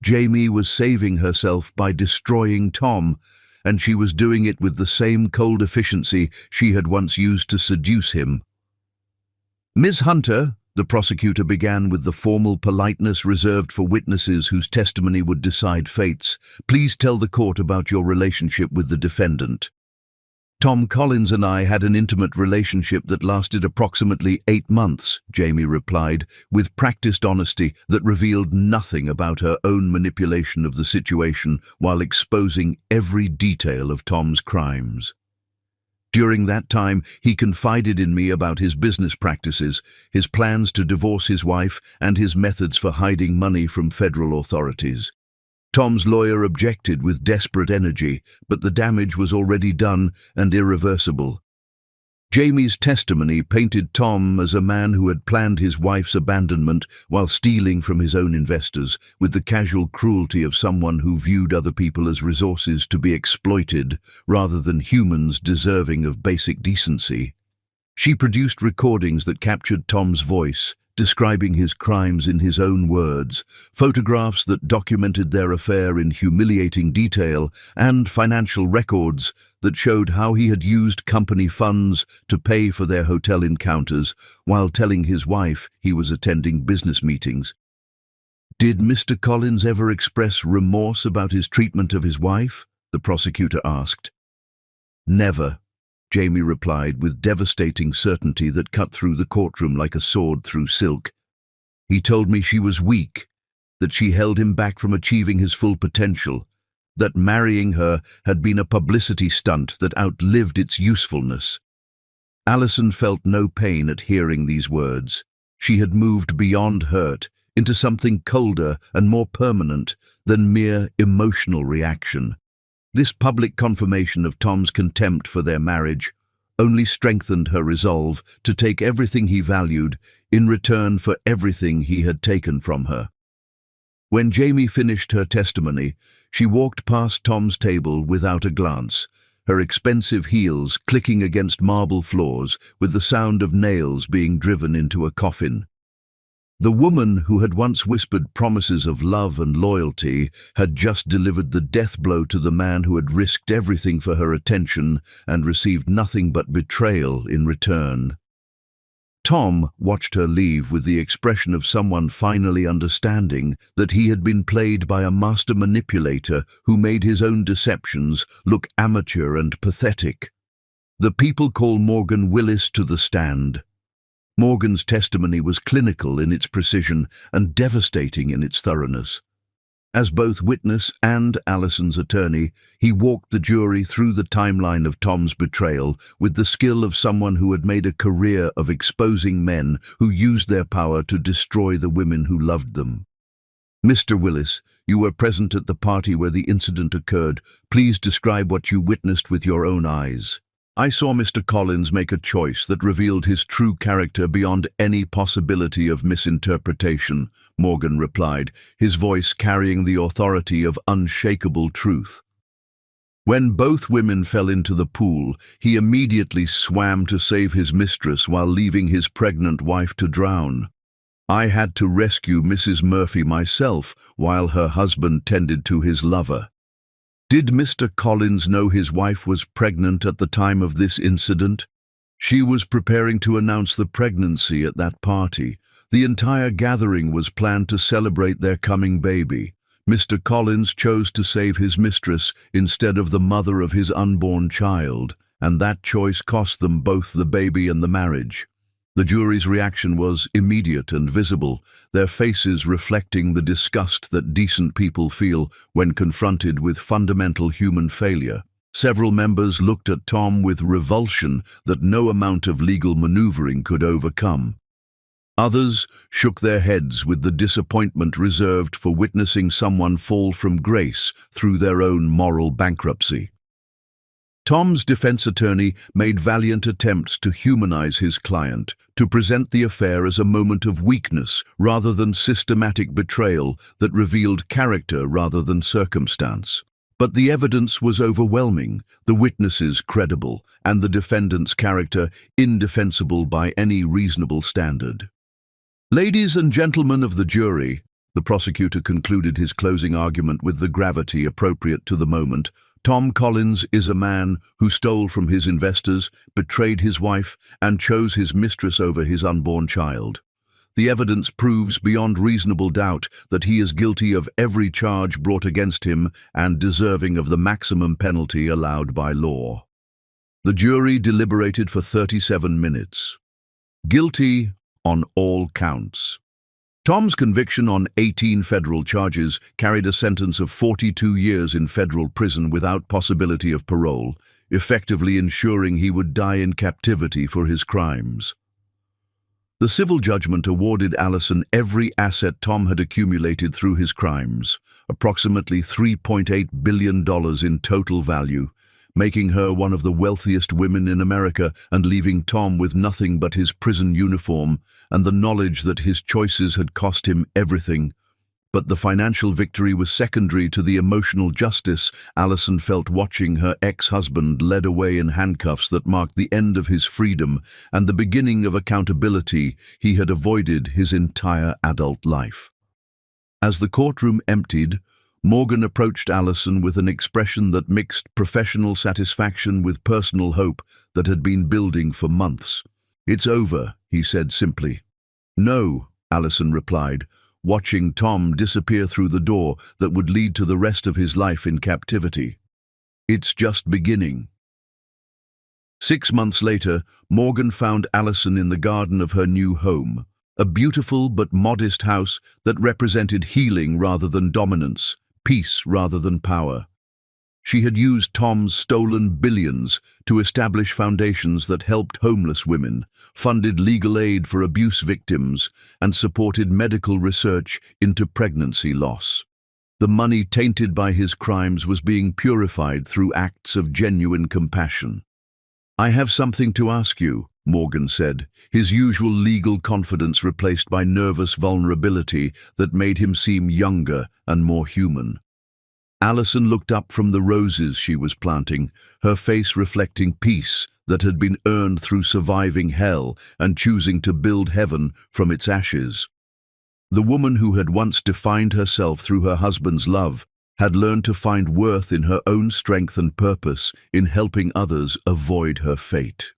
Jamie was saving herself by destroying Tom, and she was doing it with the same cold efficiency she had once used to seduce him. "Ms. Hunter," the prosecutor began with the formal politeness reserved for witnesses whose testimony would decide fates, "please tell the court about your relationship with the defendant." "Tom Collins and I had an intimate relationship that lasted approximately 8 months, Jamie replied, with practiced honesty that revealed nothing about her own manipulation of the situation while exposing every detail of Tom's crimes. "During that time, he confided in me about his business practices, his plans to divorce his wife, and his methods for hiding money from federal authorities." Tom's lawyer objected with desperate energy, but the damage was already done and irreversible. Jamie's testimony painted Tom as a man who had planned his wife's abandonment while stealing from his own investors, with the casual cruelty of someone who viewed other people as resources to be exploited rather than humans deserving of basic decency. She produced recordings that captured Tom's voice, describing his crimes in his own words, photographs that documented their affair in humiliating detail, and financial records that showed how he had used company funds to pay for their hotel encounters while telling his wife he was attending business meetings. "Did Mr. Collins ever express remorse about his treatment of his wife?" the prosecutor asked. "Never," Jamie replied with devastating certainty that cut through the courtroom like a sword through silk. "He told me she was weak, that she held him back from achieving his full potential, that marrying her had been a publicity stunt that outlived its usefulness." Allison felt no pain at hearing these words. She had moved beyond hurt into something colder and more permanent than mere emotional reaction. This public confirmation of Tom's contempt for their marriage only strengthened her resolve to take everything he valued in return for everything he had taken from her. When Jamie finished her testimony, she walked past Tom's table without a glance, her expensive heels clicking against marble floors with the sound of nails being driven into a coffin. The woman who had once whispered promises of love and loyalty had just delivered the death blow to the man who had risked everything for her attention and received nothing but betrayal in return. Tom watched her leave with the expression of someone finally understanding that he had been played by a master manipulator who made his own deceptions look amateur and pathetic. The people call Morgan Willis to the stand. Morgan's testimony was clinical in its precision and devastating in its thoroughness. As both witness and Allison's attorney, he walked the jury through the timeline of Tom's betrayal with the skill of someone who had made a career of exposing men who used their power to destroy the women who loved them. "Mr. Willis, you were present at the party where the incident occurred. Please describe what you witnessed with your own eyes." "I saw Mr. Collins make a choice that revealed his true character beyond any possibility of misinterpretation," Morgan replied, his voice carrying the authority of unshakable truth. "When both women fell into the pool, he immediately swam to save his mistress while leaving his pregnant wife to drown. I had to rescue Mrs. Murphy myself while her husband tended to his lover." "Did Mr. Collins know his wife was pregnant at the time of this incident?" She was preparing to announce the pregnancy at that party. The entire gathering was planned to celebrate their coming baby. Mr. Collins chose to save his mistress instead of the mother of his unborn child, and that choice cost them both the baby and the marriage. The jury's reaction was immediate and visible, their faces reflecting the disgust that decent people feel when confronted with fundamental human failure. Several members looked at Tom with revulsion that no amount of legal maneuvering could overcome. Others shook their heads with the disappointment reserved for witnessing someone fall from grace through their own moral bankruptcy. Tom's defense attorney made valiant attempts to humanize his client, to present the affair as a moment of weakness rather than systematic betrayal that revealed character rather than circumstance. But the evidence was overwhelming, the witnesses credible, and the defendant's character indefensible by any reasonable standard. "Ladies and gentlemen of the jury," the prosecutor concluded his closing argument with the gravity appropriate to the moment, "Tom Collins is a man who stole from his investors, betrayed his wife, and chose his mistress over his unborn child. The evidence proves beyond reasonable doubt that he is guilty of every charge brought against him and deserving of the maximum penalty allowed by law." The jury deliberated for 37 minutes. Guilty on all counts. Tom's conviction on 18 federal charges carried a sentence of 42 years in federal prison without possibility of parole, effectively ensuring he would die in captivity for his crimes. The civil judgment awarded Allison every asset Tom had accumulated through his crimes, approximately $3.8 billion in total value, making her one of the wealthiest women in America and leaving Tom with nothing but his prison uniform and the knowledge that his choices had cost him everything. But the financial victory was secondary to the emotional justice Allison felt watching her ex-husband led away in handcuffs that marked the end of his freedom and the beginning of accountability he had avoided his entire adult life. As the courtroom emptied, Morgan approached Allison with an expression that mixed professional satisfaction with personal hope that had been building for months. "It's over," he said simply. "No," Allison replied, watching Tom disappear through the door that would lead to the rest of his life in captivity. "It's just beginning." 6 months later, Morgan found Allison in the garden of her new home, a beautiful but modest house that represented healing rather than dominance, peace rather than power. She had used Tom's stolen billions to establish foundations that helped homeless women, funded legal aid for abuse victims, and supported medical research into pregnancy loss. The money tainted by his crimes was being purified through acts of genuine compassion. "I have something to ask you," Morgan said, his usual legal confidence replaced by nervous vulnerability that made him seem younger and more human. Allison looked up from the roses she was planting, her face reflecting peace that had been earned through surviving hell and choosing to build heaven from its ashes. The woman who had once defined herself through her husband's love had learned to find worth in her own strength and purpose in helping others avoid her fate.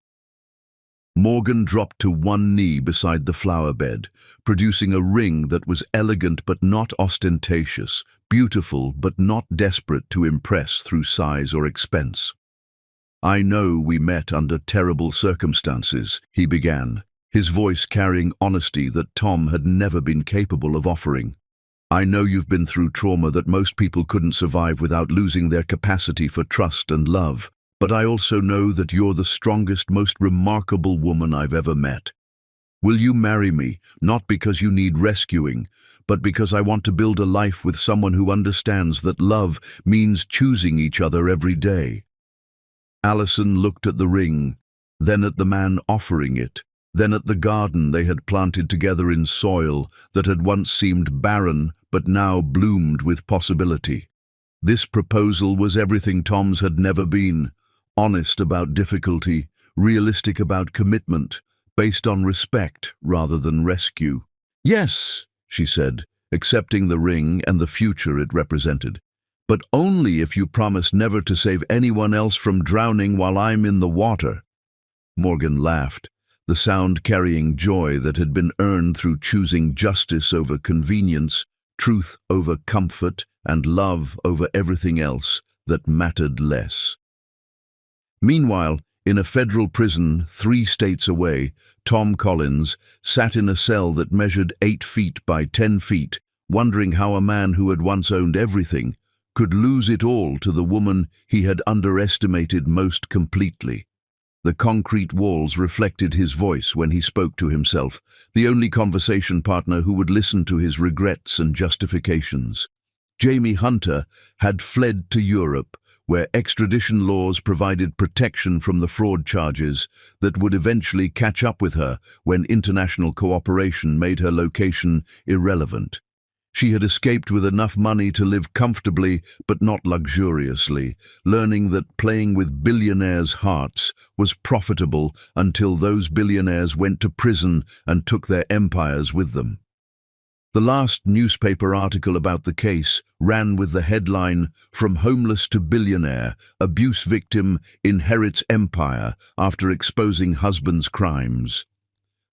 Morgan dropped to one knee beside the flower bed, producing a ring that was elegant but not ostentatious, beautiful but not desperate to impress through size or expense. "I know we met under terrible circumstances," he began, his voice carrying honesty that Tom had never been capable of offering. "I know you've been through trauma that most people couldn't survive without losing their capacity for trust and love. But I also know that you're the strongest, most remarkable woman I've ever met. Will you marry me, not because you need rescuing, but because I want to build a life with someone who understands that love means choosing each other every day?" Allison looked at the ring, then at the man offering it, then at the garden they had planted together in soil that had once seemed barren but now bloomed with possibility. This proposal was everything Tom's had never been. Honest about difficulty, realistic about commitment, based on respect rather than rescue. "Yes," she said, accepting the ring and the future it represented. "But only if you promise never to save anyone else from drowning while I'm in the water." Morgan laughed, the sound carrying joy that had been earned through choosing justice over convenience, truth over comfort, and love over everything else that mattered less. Meanwhile, in a federal prison 3 states away, Tom Collins sat in a cell that measured 8 feet by 10 feet, wondering how a man who had once owned everything could lose it all to the woman he had underestimated most completely. The concrete walls reflected his voice when he spoke to himself, the only conversation partner who would listen to his regrets and justifications. Jamie Hunter had fled to Europe, where extradition laws provided protection from the fraud charges that would eventually catch up with her when international cooperation made her location irrelevant. She had escaped with enough money to live comfortably but not luxuriously, learning that playing with billionaires' hearts was profitable until those billionaires went to prison and took their empires with them. The last newspaper article about the case ran with the headline, "From Homeless to Billionaire, Abuse Victim Inherits Empire After Exposing Husband's Crimes."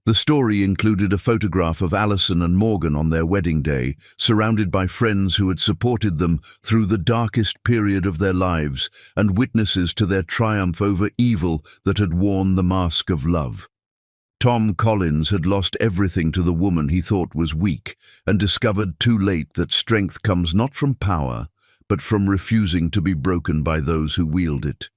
The story included a photograph of Allison and Morgan on their wedding day, surrounded by friends who had supported them through the darkest period of their lives and witnesses to their triumph over evil that had worn the mask of love. Tom Collins had lost everything to the woman he thought was weak and discovered too late that strength comes not from power, but from refusing to be broken by those who wield it.